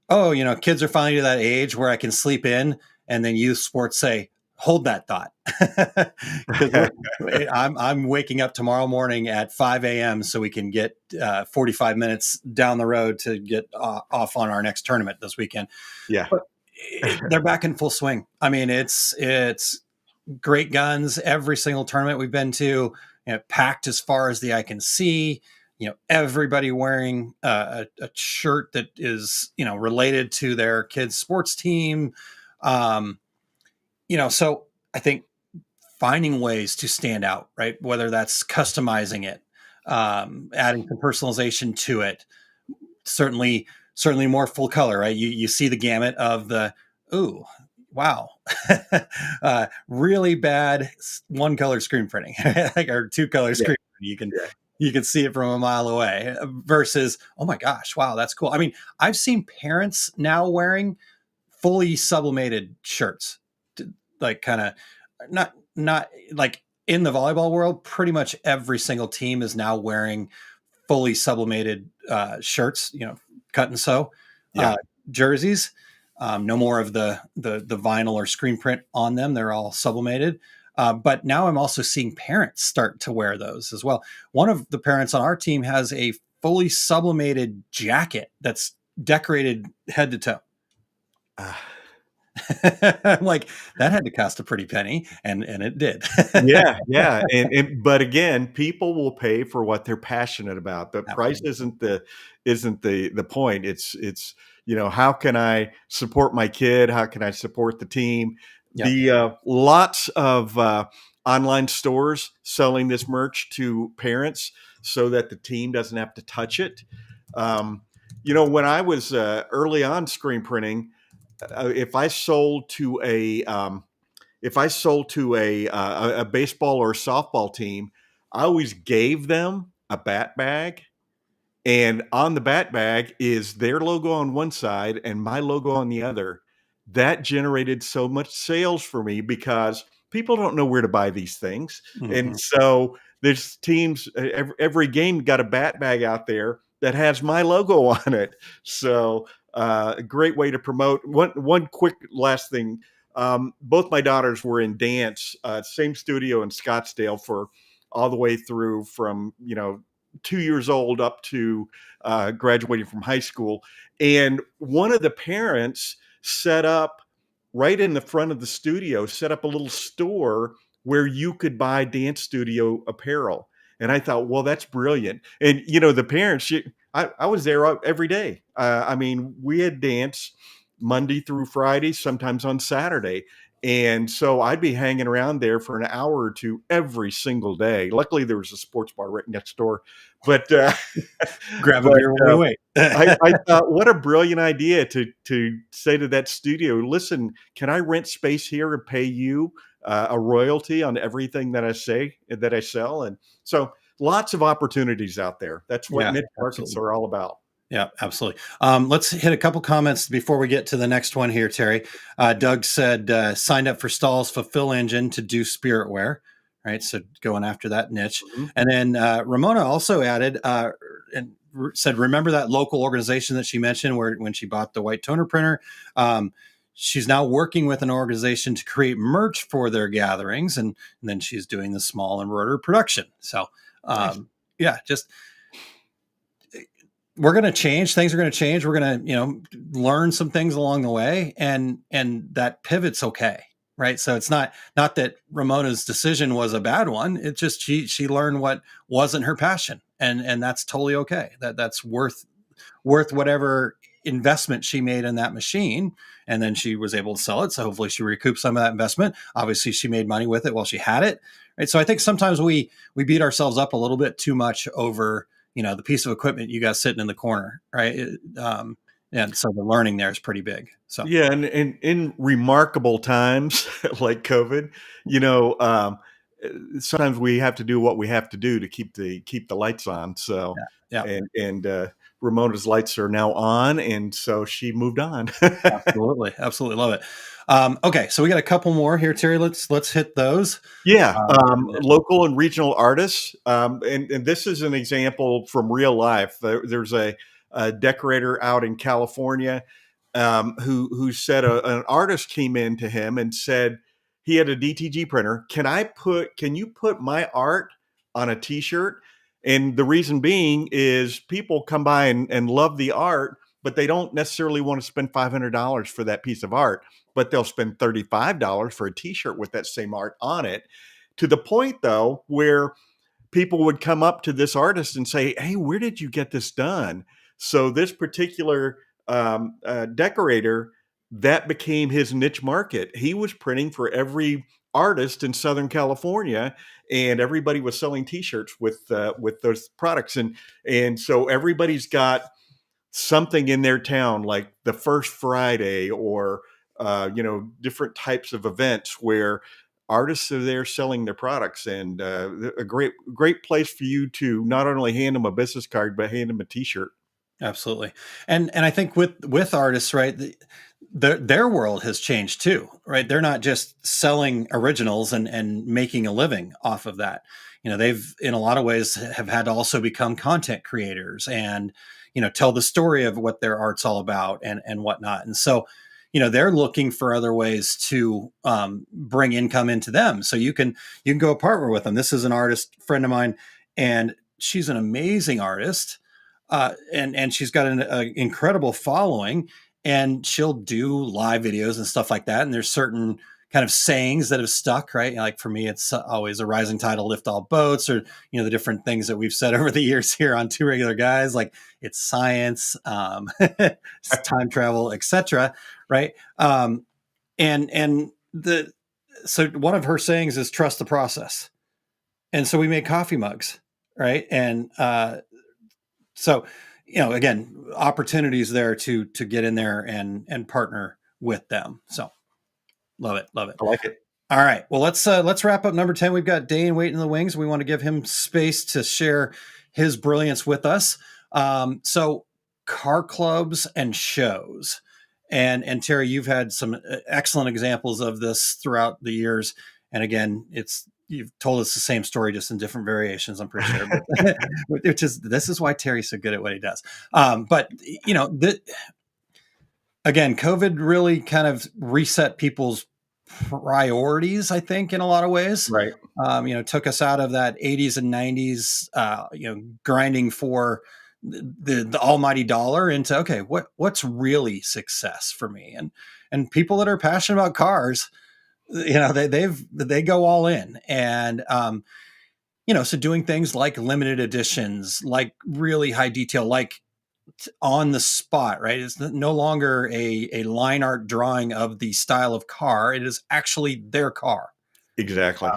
oh, kids are finally to that age where I can sleep in. And then youth sports say, hold that thought. Because I'm waking up tomorrow morning at 5 a.m. so we can get 45 minutes down the road to get off on our next tournament this weekend. Yeah. But they're back in full swing. I mean, it's great guns. Every single tournament we've been to, packed as far as the eye can see. Everybody wearing a shirt that is, related to their kid's sports team. So I think finding ways to stand out, right? Whether that's customizing it, adding some personalization to it, certainly more full color, right? You see the gamut of the, ooh, wow, really bad one color screen printing, or 2 color screen printing. You can see it from a mile away versus, oh my gosh, wow, that's cool. I mean, I've seen parents now wearing fully sublimated shirts, like kind of not like in the volleyball world, pretty much every single team is now wearing fully sublimated shirts, cut and sew jerseys. No more of the vinyl or screen print on them. They're all sublimated. But now I'm also seeing parents start to wear those as well. One of the parents on our team has a fully sublimated jacket that's decorated head to toe. I'm like, that had to cost a pretty penny, and it did. Yeah. But again, people will pay for what they're passionate about. The price isn't the point. It's how can I support my kid? How can I support the team? The lots of online stores selling this merch to parents so that the team doesn't have to touch it. When I was early on screen printing, if I sold to a baseball or softball team, I always gave them a bat bag, and on the bat bag is their logo on one side and my logo on the other. That generated so much sales for me because people don't know where to buy these things. Mm-hmm. And so there's teams, every game got a bat bag out there that has my logo on it. So a great way to promote. One quick last thing. Both my daughters were in dance, same studio in Scottsdale for all the way through from, 2 years old up to graduating from high school. And one of the parents set up right in the front of the studio, set up a little store where you could buy dance studio apparel. And I thought, well, that's brilliant. And, the parents, I was there every day. We had dance Monday through Friday, sometimes on Saturday. And so I'd be hanging around there for an hour or two every single day. Luckily, there was a sports bar right next door. But Grab a but beer while we wait. I thought, what a brilliant idea to say to that studio, listen, can I rent space here and pay you a royalty on everything that I sell? And so lots of opportunities out there. That's what Yeah, niche markets absolutely. are all about. Yeah, absolutely. Let's hit a couple comments before we get to the next one here, Terry. Doug said, signed up for Stahl's Fulfill Engine to do spiritware, right? So going after that niche. Mhm. And then Ramona also added and said, remember that local organization that she mentioned where when she bought the white toner printer? She's now working with an organization to create merch for their gatherings. And then she's doing the small embroidery production. So, Nice. yeah, just we're going to change. Things are going to change. We're going to, learn some things along the way, and that pivot's okay, right? So it's not that Ramona's decision was a bad one. It's just she learned what wasn't her passion, and that's totally okay. That's worth whatever investment she made in that machine, and then she was able to sell it. So hopefully she recouped some of that investment. Obviously, she made money with it while she had it, right? So I think sometimes we beat ourselves up a little bit too much over the piece of equipment you got sitting in the corner, right? And so the learning there is pretty big. So Yeah, and in remarkable times like COVID, sometimes we have to do what we have to do to keep the lights on. So, yeah. and Ramona's lights are now on, and so she moved on. Absolutely love it. Okay, so we got a couple more here, Terry. Let's hit those. Yeah, local and regional artists, and this is an example from real life. There's a decorator out in California who said an artist came in to him and said he had a DTG printer. Can you put my art on a T-shirt? And the reason being is people come by and love the art, but they don't necessarily want to spend $500 for that piece of art, but they'll spend $35 for a T-shirt with that same art on it. To the point, though, where people would come up to this artist and say, "Hey, where did you get this done?" So this particular decorator, that became his niche market. He was printing for every artist in Southern California, and everybody was selling T-shirts with those products, and so everybody's got something in their town, like the First Friday or different types of events where artists are there selling their products, and a great place for you to not only hand them a business card but hand them a T-shirt. Absolutely. And I think with artists, right, their world has changed too, right? They're not just selling originals and making a living off of that. They've in a lot of ways have had to also become content creators and tell the story of what their art's all about and whatnot. And so they're looking for other ways to bring income into them. So you can go partner with them. This is an artist friend of mine, and she's an amazing artist. And she's got an incredible following, and she'll do live videos and stuff like that. And there's certain kind of sayings that have stuck, right? Like for me, it's always a rising tide will lift all boats, or the different things that we've said over the years here on Two Regular Guys, like it's science, time travel, etc. Right? So one of her sayings is trust the process, and so we made coffee mugs, right? And so, again, opportunities there to get in there and partner with them. So, love it. I like it. All right. Well, let's wrap up number 10. We've got Dane waiting in the wings. We want to give him space to share his brilliance with us. So, car clubs and shows, and Terry, you've had some excellent examples of this throughout the years. And again, you've told us the same story, just in different variations, I'm pretty sure. But, this is why Terry's so good at what he does. But again, COVID really kind of reset people's priorities, I think, in a lot of ways. Right. Took us out of that 80s and 90s, grinding for the almighty dollar into, okay, what's really success for me? And people that are passionate about cars, they go all in, and so doing things like limited editions, like really high detail, like on the spot, right? It's no longer a line art drawing of the style of car. It is actually their car. Exactly.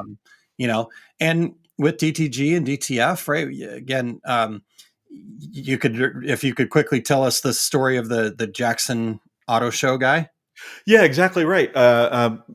You know, and with DTG and DTF, right? Again, you could, if you could quickly tell us the story of the Jackson Auto Show guy. Yeah, exactly right.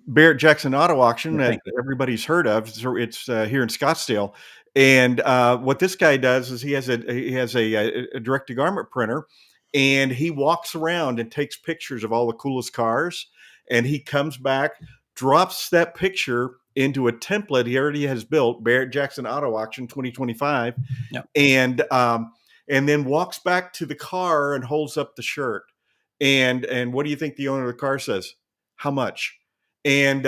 Barrett Jackson Auto Auction Yeah, that thank you. everybody's heard of. So it's here in Scottsdale, and what this guy does is he has a direct to garment printer, and he walks around and takes pictures of all the coolest cars, and he comes back, drops that picture into a template he already has built, Barrett Jackson Auto Auction 2025, Yep. and then walks back to the car and holds up the shirt. And what do you think the owner of the car says? How much? And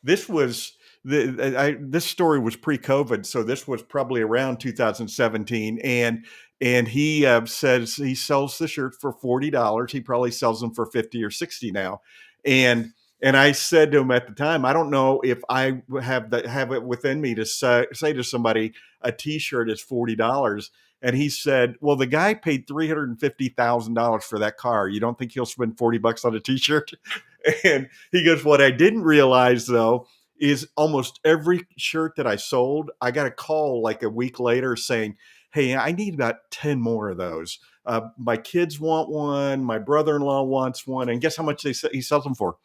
this was this story was pre-COVID, so this was probably around 2017. And he says he sells the shirt for $40. He probably sells them for 50 or 60 now. And I said to him at the time, I don't know if I have it within me to say to somebody a T-shirt is $40. And he said, well, the guy paid $350,000 for that car. You don't think he'll spend $40 on a T-shirt? And he goes, what I didn't realize, though, is almost every shirt that I sold, I got a call like a week later saying, hey, I need about 10 more of those. My kids want one. My brother-in-law wants one. And guess how much he sells them for?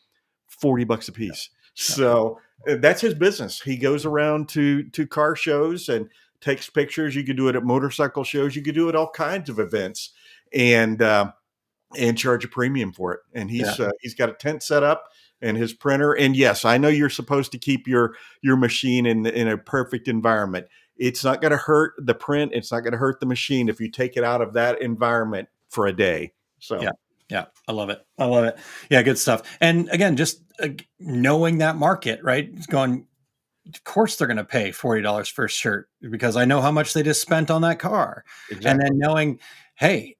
$40 a piece. So that's his business. He goes around to car shows and takes pictures. You could do it at motorcycle shows. You could do it at all kinds of events, and charge a premium for it. And he's got a tent set up and his printer. And yes, I know you're supposed to keep your machine in a perfect environment. It's not going to hurt the print. It's not going to hurt the machine if you take it out of that environment for a day. So yeah, I love it. I love it. Yeah, good stuff. And again, just knowing that market, right? It's going. Of course they're going to pay $40 for a shirt because I know how much they just spent on that car. Exactly. And then knowing, hey,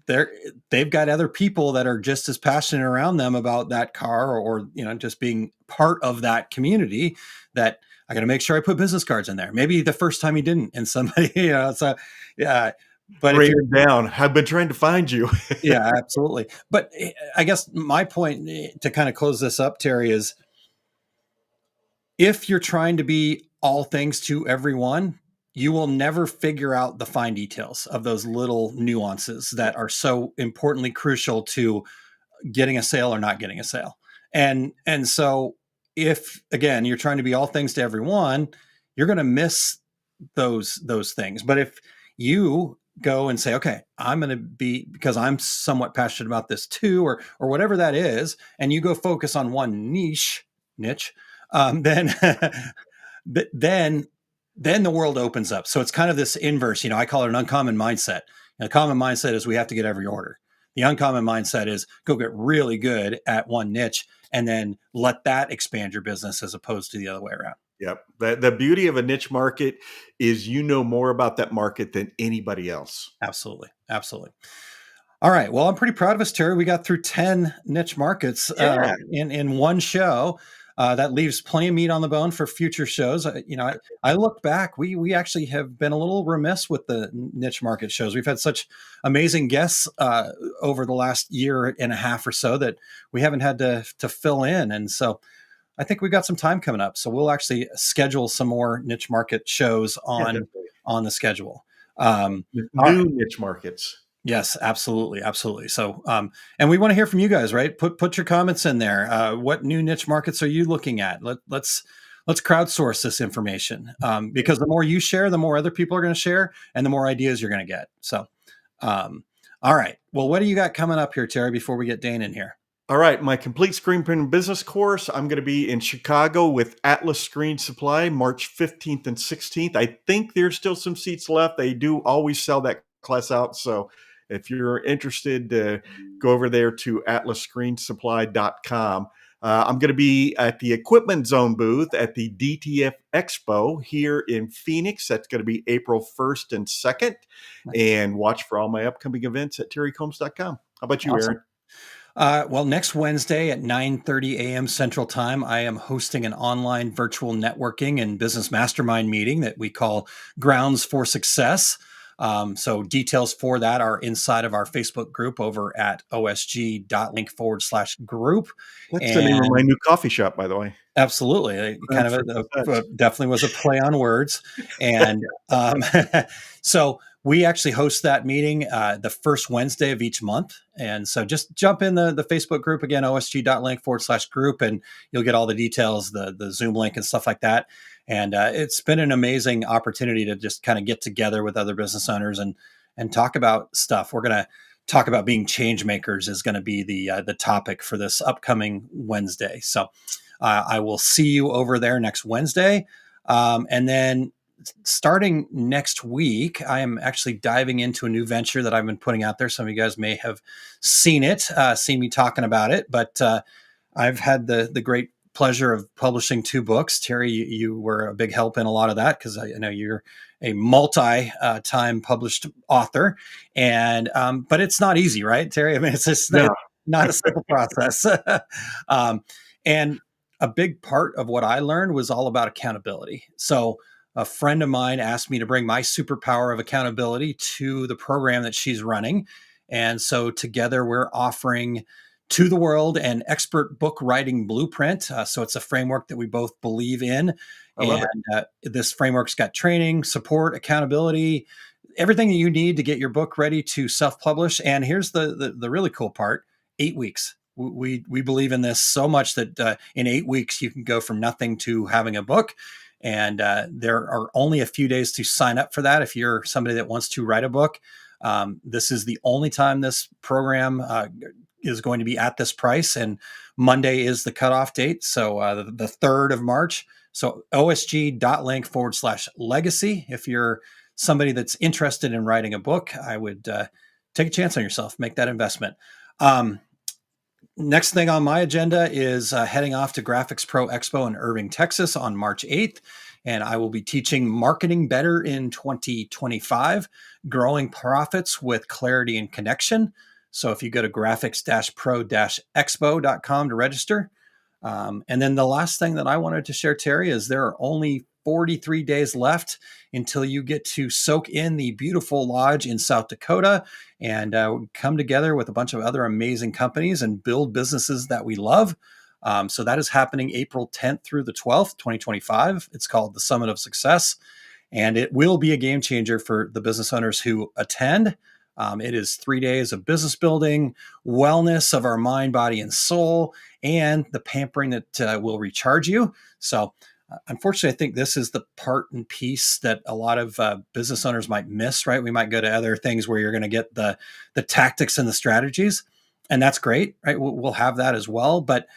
they've got other people that are just as passionate around them about that car or just being part of that community, that I got to make sure I put business cards in there. Maybe the first time he didn't, and somebody, so yeah. But write it down. I've been trying to find you. Yeah, absolutely. But I guess my point to kind of close this up, Terry, is if you're trying to be all things to everyone, you will never figure out the fine details of those little nuances that are so importantly crucial to getting a sale or not getting a sale. And so if, again, you're trying to be all things to everyone, you're going to miss those things. But if you go and say, okay, I'm going to be, because I'm somewhat passionate about this too, or whatever that is, and you go focus on one niche, then the world opens up. So it's kind of this inverse, I call it an uncommon mindset. And a common mindset is we have to get every order. The uncommon mindset is go get really good at one niche and then let that expand your business as opposed to the other way around. Yep. The beauty of a niche market is more about that market than anybody else. Absolutely. Absolutely. All right. Well, I'm pretty proud of us, Terry. We got through 10 niche markets in one show. That leaves plenty of meat on the bone for future shows. I look back, we actually have been a little remiss with the niche market shows. We've had such amazing guests over the last year and a half or so that we haven't had to fill in. And so I think we've got some time coming up. So we'll actually schedule some more niche market shows on the schedule. New niche markets. Yes, absolutely. Absolutely. So, and we want to hear from you guys, right? Put your comments in there. What new niche markets are you looking at? Let's crowdsource this information, because the more you share, the more other people are going to share and the more ideas you're going to get. So, all right. Well, what do you got coming up here, Terry, before we get Dane in here? All right. My complete screen printing business course. I'm going to be in Chicago with Atlas Screen Supply, March 15th and 16th. I think there's still some seats left. They do always sell that class out. So if you're interested, go over there to atlasscreensupply.com. I'm going to be at the Equipment Zone booth at the DTF Expo here in Phoenix. That's going to be April 1st and 2nd. And watch for all my upcoming events at terrycombs.com. How about you, Awesome. Aaron? Well, next Wednesday at 9:30 a.m. Central Time, I am hosting an online virtual networking and business mastermind meeting that we call Grounds for Success. So details for that are inside of our Facebook group over at osg.link/group. That's the name of my And new coffee shop, by the way. absolutely, it kind of Transfer cassettes. definitely was a play on words. And so we actually host that meeting the first Wednesday of each month. And so just jump in the Facebook group again, osg.link/group, and you'll get all the details, the Zoom link and stuff like that. And it's been an amazing opportunity to just kind of get together with other business owners and talk about stuff. We're going to talk about being change makers is going to be the topic for this upcoming Wednesday. So I will see you over there next Wednesday. And then starting next week, I am actually diving into a new venture that I've been putting out there. Some of you guys may have seen me talking about it, but I've had the great pleasure of publishing 2 books. Terry, you were a big help in a lot of that because I know you're a multi-time published author, and but it's not easy, right, Terry? I mean, it's just No. not a simple process. And a big part of what I learned was all about accountability. So a friend of mine asked me to bring my superpower of accountability to the program that she's running. And so together we're offering to the world an expert book writing blueprint. So it's a framework that we both believe in. I love And this framework's got training, support, accountability, everything that you need to get your book ready to self-publish. And here's the really cool part: 8 weeks. We believe in this so much that in 8 weeks you can go from nothing to having a book. And there are only a few days to sign up for that if you're somebody that wants to write a book. This is the only time this program is going to be at this price, and Monday is the cutoff date. So the 3rd of March. So osg.link/legacy. If you're somebody that's interested in writing a book, I would take a chance on yourself, make that investment. Next thing on my agenda is heading off to Graphics Pro Expo in Irving, Texas on March 8th. And I will be teaching Marketing Better in 2025, Growing Profits with Clarity and Connection. So if you go to graphics-pro-expo.com to register. And then the last thing that I wanted to share, Terry, is there are only 43 days left until you get to soak in the beautiful lodge in South Dakota and come together with a bunch of other amazing companies and build businesses that we love. So that is happening April 10th through the 12th, 2025. It's called the Summit of Success, and it will be a game changer for the business owners who attend. It is 3 days of business building, wellness of our mind, body, and soul, and the pampering that will recharge you. So unfortunately, I think this is the part and piece that a lot of business owners might miss, right? We might go to other things where you're going to get the tactics and the strategies, and that's great, right? We'll have that as well, but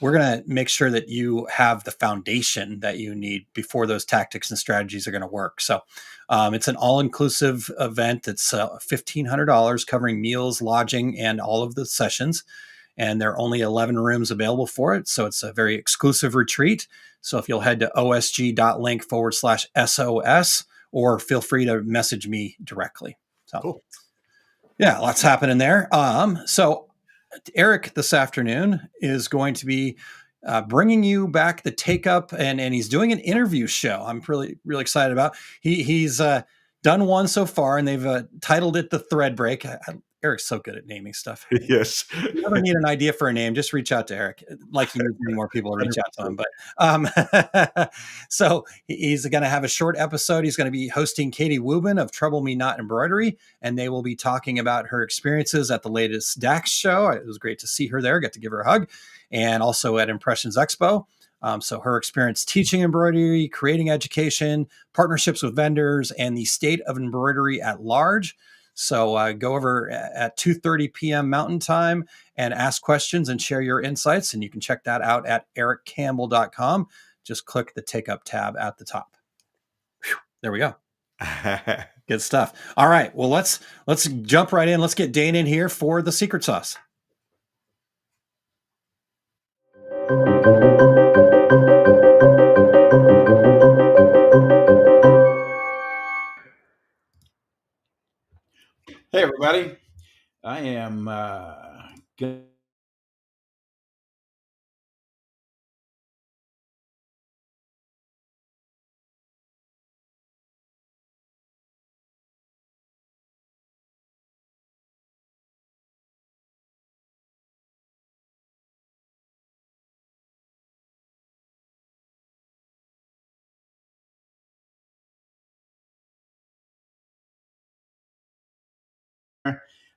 we're going to make sure that you have the foundation that you need before those tactics and strategies are going to work. So it's an all-inclusive event. It's $1,500 covering meals, lodging, and all of the sessions. And there are only 11 rooms available for it. So it's a very exclusive retreat. So if you'll head to osg.link/SOS, or feel free to message me directly. So Cool. Yeah, lots happening there. So Eric this afternoon is going to be bringing you back the Take Up, and he's doing an interview show. I'm really excited about. He's done one so far, and they've titled it The Thread Break. Eric's so good at naming stuff. Yes. If you ever need an idea for a name, just reach out to Eric. Like he needs many more people to reach out to him. But so he's going to have a short episode. He's going to be hosting Katie Wubin of Trouble Me Not Embroidery, and they will be talking about her experiences at the latest DAX show. It was great to see her there. Got to give her a hug, and also at Impressions Expo. So her experience teaching embroidery, creating education, partnerships with vendors, and the state of embroidery at large. So go over at 2:30 p.m. Mountain Time and ask questions and share your insights. And you can check that out at ericcampbell.com. Just click the Take Up tab at the top. Whew, there we go. Good stuff. All right. Well, let's jump right in. Let's get Dane in here for the secret sauce. Hey, everybody. I am going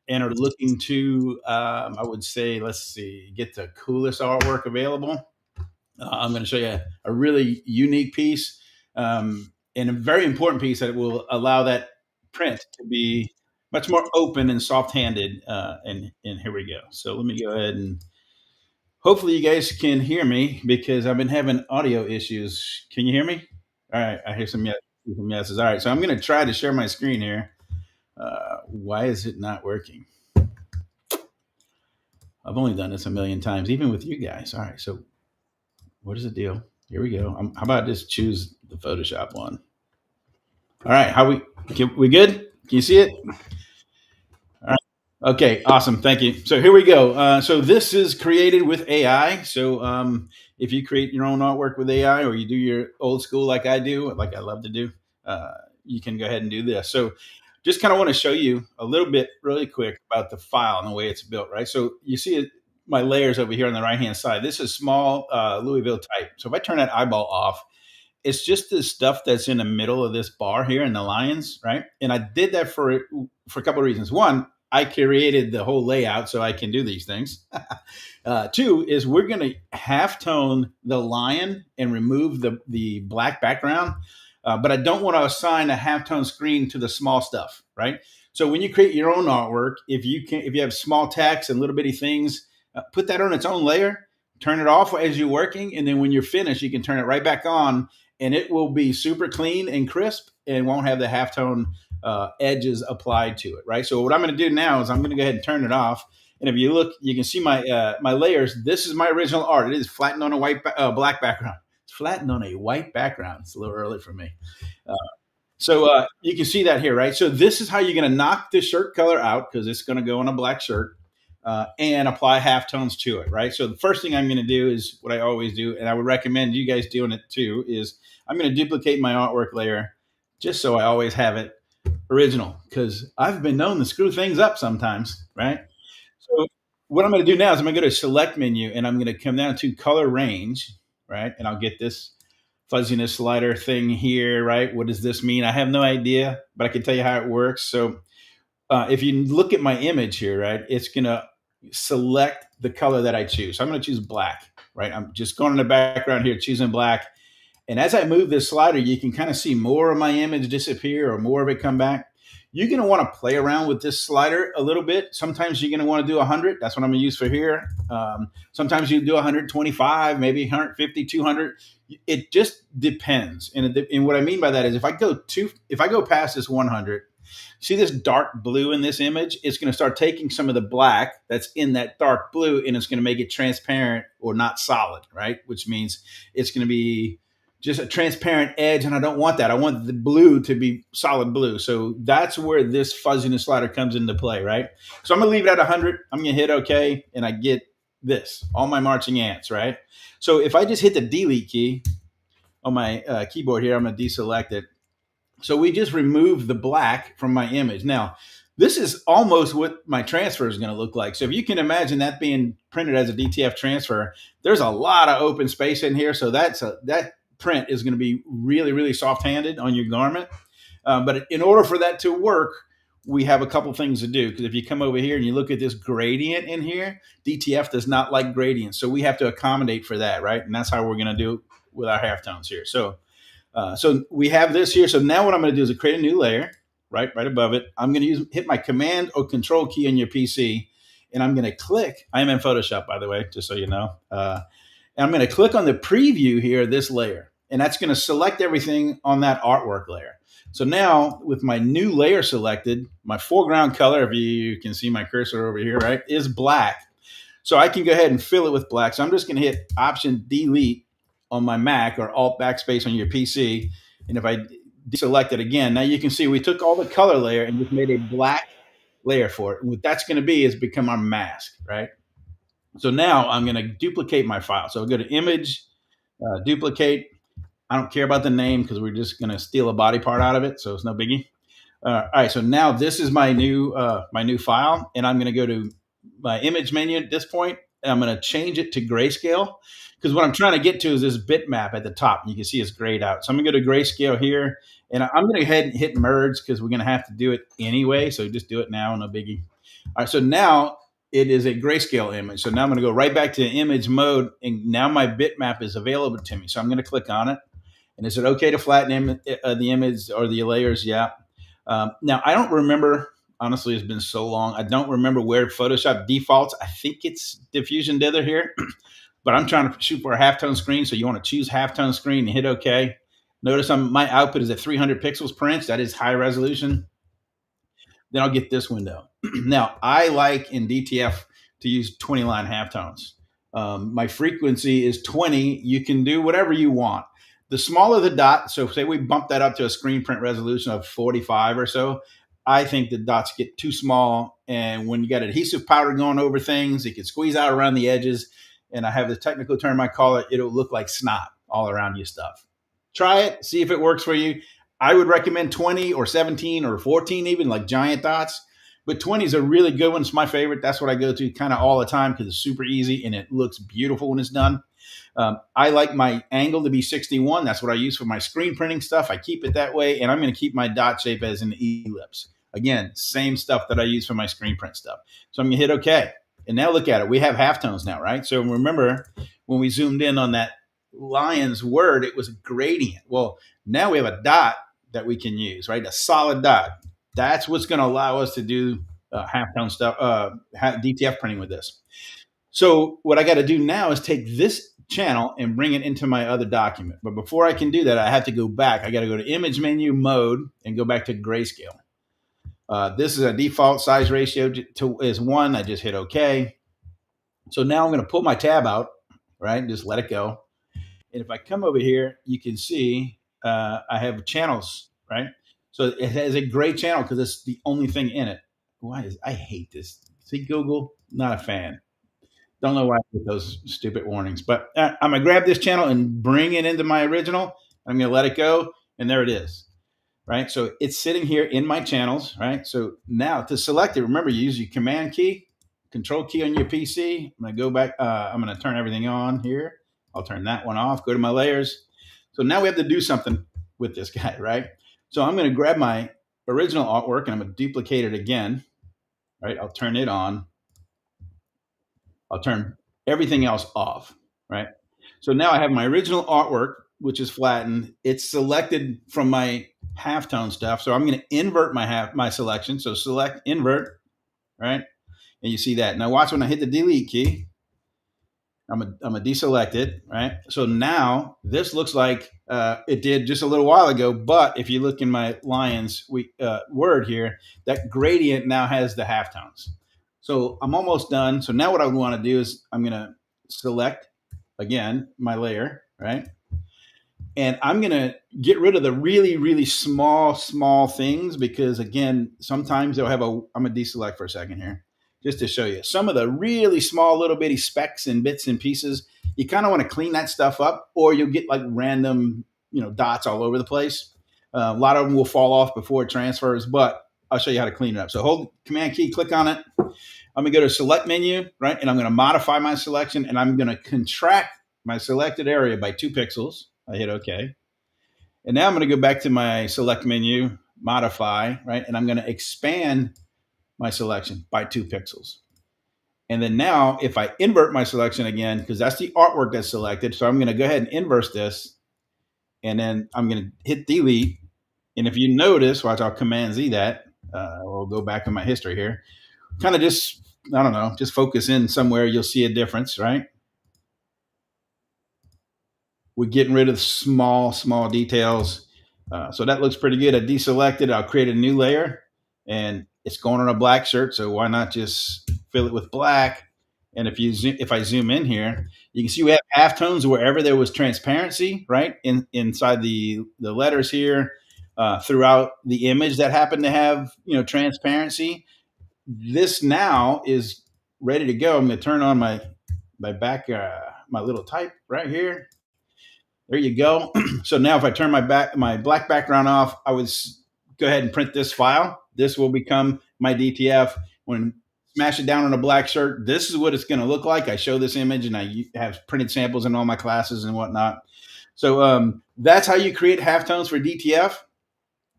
and are looking to, I would say, let's see, get the coolest artwork available, I'm going to show you a really unique piece, and a very important piece that will allow that print to be much more open and soft-handed. And here we go. So let me go ahead and hopefully you guys can hear me because I've been having audio issues. Can you hear me? All right, I hear some yeses. All right, so I'm going to try to share my screen here. Why is it not working? I've only done this a million times, even with you guys. All right, so what is the deal? Here we go. How about just choose the Photoshop one? All right, we good? Can you see it? All right. Okay, awesome. Thank you. So here we go. So this is created with AI. So if you create your own artwork with AI, or you do your old school like I do, like I love to do, you can go ahead and do this. So just kind of want to show you a little bit really quick about the file and the way it's built, right? So you see it, my layers over here on the right-hand side. This is small Louisville type. So if I turn that eyeball off, it's just the stuff that's in the middle of this bar here in the lions, right? And I did that for a couple of reasons. One, I created the whole layout so I can do these things. Two is we're going to half tone the lion and remove the black background, but I don't want to assign a half tone screen to the small stuff, right? So when you create your own artwork, if you have small text and little bitty things, put that on its own layer, turn it off as you're working, and then when you're finished, you can turn it right back on, and it will be super clean and crisp and won't have the halftone edges applied to it, right? So what I'm going to do now is I'm going to go ahead and turn it off. And if you look, you can see my layers. This is my original art. It is flattened on a black background. It's flattened on a white background. It's a little early for me. So you can see that here, right? So this is how you're going to knock the shirt color out because it's going to go on a black shirt. And apply halftones to it, right? So the first thing I'm going to do is what I always do, and I would recommend you guys doing it too, is I'm going to duplicate my artwork layer just so I always have it original, because I've been known to screw things up sometimes, right? So what I'm going to do now is I'm going to go to select menu, and I'm going to come down to color range, right? And I'll get this fuzziness slider thing here, right? What does this mean? I have no idea, but I can tell you how it works. So if you look at my image here, right, it's going to select the color that I choose. So I'm going to choose black, right? I'm just going in the background here, choosing black. And as I move this slider, you can kind of see more of my image disappear or more of it come back. You're going to want to play around with this slider a little bit. Sometimes you're going to want to do 100. That's what I'm going to use for here. Sometimes you do 125, maybe 150, 200. It just depends. And what I mean by that is if I go past this 100, see this dark blue in this image? It's going to start taking some of the black that's in that dark blue, and it's going to make it transparent or not solid, right? Which means it's going to be just a transparent edge, and I don't want that. I want the blue to be solid blue. So that's where this fuzziness slider comes into play, right? So I'm going to leave it at 100. I'm going to hit OK, and I get this, all my marching ants, right? So if I just hit the delete key on my keyboard here, I'm going to deselect it. So we just removed the black from my image. Now, this is almost what my transfer is going to look like. So if you can imagine that being printed as a DTF transfer, there's a lot of open space in here. So that print is going to be really, really soft-handed on your garment. But in order for that to work, we have a couple things to do. Because if you come over here and you look at this gradient in here, DTF does not like gradients. So we have to accommodate for that, right? And that's how we're going to do it with our halftones here. So we have this here. So now what I'm going to do is create a new layer, right above it. I'm going to hit my Command or Control key on your PC, and I'm going to click. I am in Photoshop, by the way, just so you know. And I'm going to click on the preview here, this layer, and that's going to select everything on that artwork layer. So now with my new layer selected, my foreground color, if you can see my cursor over here, right, is black. So I can go ahead and fill it with black. So I'm just going to hit Option Delete on my Mac or Alt Backspace on your PC. And if I deselect it again, now you can see we took all the color layer and just made a black layer for it. And what that's going to be is become our mask, right? So now I'm going to duplicate my file. So I'll go to Image, Duplicate. I don't care about the name because we're just going to steal a body part out of it. So it's no biggie. All right. So now this is my new file, and I'm going to go to my image menu at this point, and I'm going to change it to grayscale. Because what I'm trying to get to is this bitmap at the top. You can see it's grayed out. So I'm going to go to grayscale here. And I'm going to go ahead and hit merge because we're going to have to do it anyway. So just do it now, no biggie. All right, so now it is a grayscale image. So now I'm going to go right back to image mode, and now my bitmap is available to me. So I'm going to click on it, and is it okay to flatten the image or the layers? Yeah. Now I don't remember. Honestly, it's been so long. I don't remember where Photoshop defaults. I think it's diffusion dither here, but I'm trying to shoot for a halftone screen. So you want to choose halftone screen and hit OK. Notice my output is at 300 pixels per inch. That is high resolution. Then I'll get this window. Now, I like in DTF to use 20 line halftones. My frequency is 20. You can do whatever you want. The smaller the dot, so say we bump that up to a screen print resolution of 45 or so, I think the dots get too small. And when you got adhesive powder going over things, it can squeeze out around the edges. And I have the technical term I call it, it'll look like snot all around your stuff. Try it, see if it works for you. I would recommend 20 or 17 or 14, even like giant dots. But 20 is a really good one. It's my favorite. That's what I go to kind of all the time because it's super easy and it looks beautiful when it's done. I like my angle to be 61. That's what I use for my screen printing stuff. I keep it that way. And I'm going to keep my dot shape as an ellipse. Again, same stuff that I use for my screen print stuff. So I'm going to hit OK. And now look at it. We have halftones now, right? So remember when we zoomed in on that lion's word, it was a gradient. Well, now we have a dot that we can use, right? A solid dot. That's what's going to allow us to do halftone stuff, DTF printing with this. So what I got to do now is take this channel and bring it into my other document. But before I can do that, I have to go back. I got to go to image menu mode and go back to grayscale. This is a default size ratio is 1. I just hit OK. So now I'm going to pull my tab out, right? And just let it go. And if I come over here, you can see I have channels, right? So it has a gray channel because it's the only thing in it. I hate this. See, Google, not a fan. Don't know why I get those stupid warnings. But I'm going to grab this channel and bring it into my original. I'm going to let it go. And there it is, right? So it's sitting here in my channels, right? So now to select it, remember, you use your command key, control key on your PC. I'm going to go back. I'm going to turn everything on here. I'll turn that one off, go to my layers. So now we have to do something with this guy, right? So I'm going to grab my original artwork and I'm going to duplicate it again, right? I'll turn it on. I'll turn everything else off, right? So now I have my original artwork, which is flattened. It's selected from my halftone stuff. So I'm going to invert my selection. So select invert, right? And you see that. Now watch when I hit the delete key. I'm a deselect it, right? So now this looks like it did just a little while ago, but if you look in my Lions word here, that gradient now has the halftones. So I'm almost done. So now what I want to do is I'm going to select, again, my layer, right? And I'm going to get rid of the really, really small things because, again, sometimes they'll have I'm going to deselect for a second here. Just to show you some of the really small little bitty specks and bits and pieces. You kind of want to clean that stuff up or you'll get like random, dots all over the place. A lot of them will fall off before it transfers, but I'll show you how to clean it up. So hold command key, click on it. I'm going to go to select menu, right? And I'm going to modify my selection and I'm going to contract my selected area by 2 pixels. I hit OK. And now I'm going to go back to my select menu, modify, right? And I'm going to expand my selection by 2 pixels. And then now if I invert my selection again, because that's the artwork that's selected. So I'm going to go ahead and inverse this. And then I'm going to hit delete. And if you notice, watch, I'll command Z that. We'll go back in my history here. Kind of just, I don't know, just focus in somewhere. You'll see a difference, right? We're getting rid of small details. So that looks pretty good. I deselected. I'll create a new layer. And it's going on a black shirt, so why not just fill it with black? And if I zoom in here, you can see we have halftones wherever there was transparency, right? Inside the letters here, throughout the image that happened to have transparency. This now is ready to go. I'm going to turn on my back, my little type right here. There you go. So now if I turn my black background off, I would go ahead and print this file. This will become my DTF. When smash it down on a black shirt, this is what it's going to look like. I show this image and I have printed samples in all my classes and whatnot. So that's how you create halftones for DTF.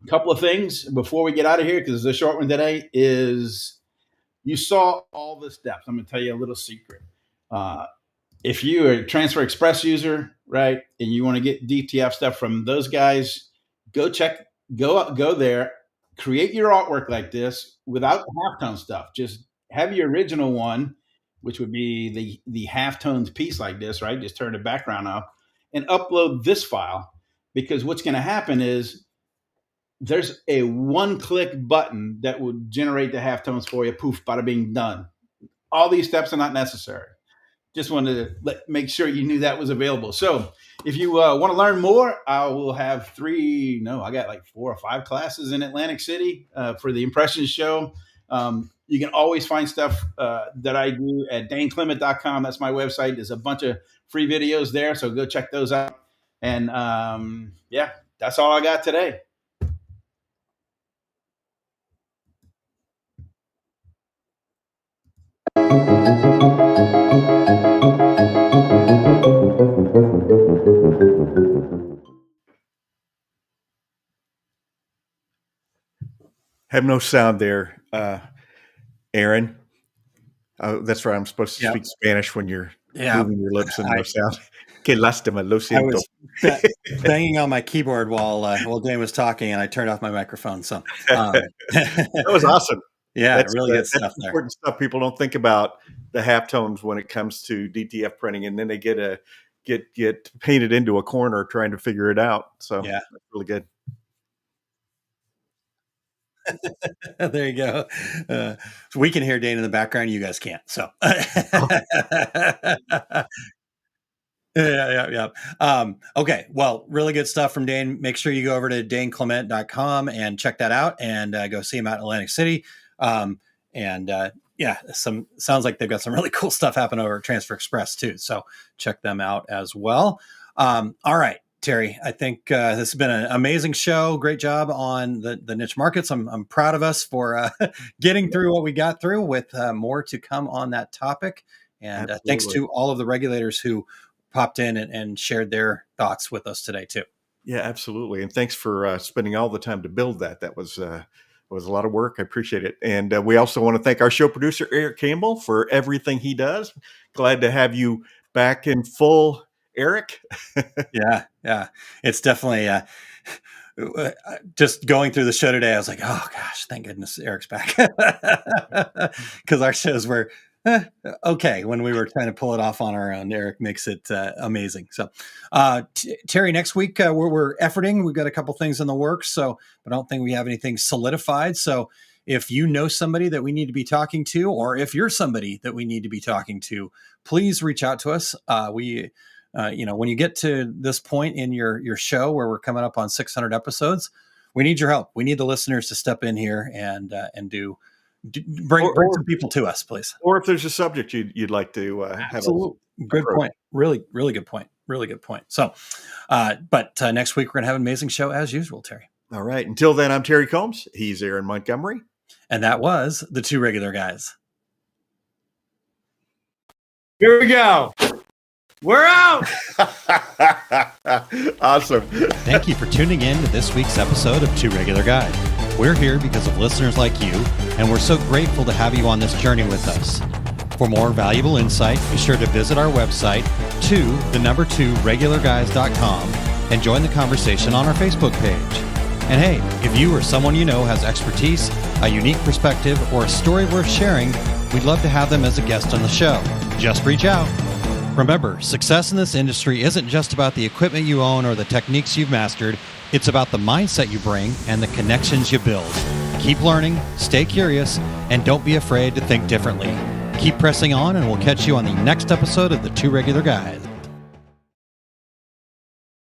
A couple of things before we get out of here, because it's a short one today, is you saw all the steps. I'm going to tell you a little secret. If you're a Transfer Express user, right, and you want to get DTF stuff from those guys, go there, create your artwork like this without the halftone stuff. Just have your original one, which would be the halftones piece like this, right? Just turn the background off and upload this file, because what's going to happen is there's a one-click button that will generate the halftones for you. Poof, bada bing, done. All these steps are not necessary. Just wanted to make sure you knew that was available. So if you want to learn more, I will have I got like 4 or 5 classes in Atlantic City for the Impressions Show. You can always find stuff that I do at daneclement.com. That's my website. There's a bunch of free videos there, so go check those out. And that's all I got today. Have no sound there, Aaron. That's right. I'm supposed to speak Spanish when you're moving your lips and no sound. Que lástima, lo siento. I was banging on my keyboard while Dan was talking, and I turned off my microphone. So that was awesome. Yeah, that's really good stuff there. Important stuff. People don't think about the halftones when it comes to DTF printing, and then they get painted into a corner trying to figure it out. So that's really good. There you go. So we can hear Dane in the background. You guys can't. So yeah. Okay. Well, really good stuff from Dane. Make sure you go over to daneclement.com and check that out, and go see him out in Atlantic City. Sounds like they've got some really cool stuff happening over at Transfer Express too. So check them out as well. All right, Terry, I think this has been an amazing show. Great job on the niche markets. I'm proud of us for getting through what we got through, with more to come on that topic. And thanks to all of the regulators who popped in and shared their thoughts with us today too. Yeah, absolutely. And thanks for spending all the time to build that. That was a lot of work. I appreciate it. And we also want to thank our show producer, Eric Campbell, for everything he does. Glad to have you back in full, Eric. Yeah. It's definitely just going through the show today. I was like, oh gosh, thank goodness Eric's back. Because our shows were okay when we were trying to pull it off on our own. Eric makes it amazing. So Terry, next week we're efforting. We've got a couple things in the works, so I don't think we have anything solidified. So if you know somebody that we need to be talking to, or if you're somebody that we need to be talking to, please reach out to us. When you get to this point in your show where we're coming up on 600 episodes, we need your help. We need the listeners to step in here and bring some people to us, please. Or if there's a subject you'd like to have. Absolutely. Good point. Really, really good point. Really good point. So, but next week we're going to have an amazing show as usual, Terry. All right. Until then, I'm Terry Combs. He's Aaron Montgomery. And that was the Two Regular Guys. Here we go. We're out. Awesome. Thank you for tuning in to this week's episode of Two Regular Guys. We're here because of listeners like you, and we're so grateful to have you on this journey with us. For more valuable insight, be sure to visit our website, 2regularguys.com, and join the conversation on our Facebook page. And hey, if you or someone you know has expertise, a unique perspective, or a story worth sharing, we'd love to have them as a guest on the show. Just reach out. Remember, success in this industry isn't just about the equipment you own or the techniques you've mastered. It's about the mindset you bring and the connections you build. Keep learning, stay curious, and don't be afraid to think differently. Keep pressing on, and we'll catch you on the next episode of the Two Regular Guys.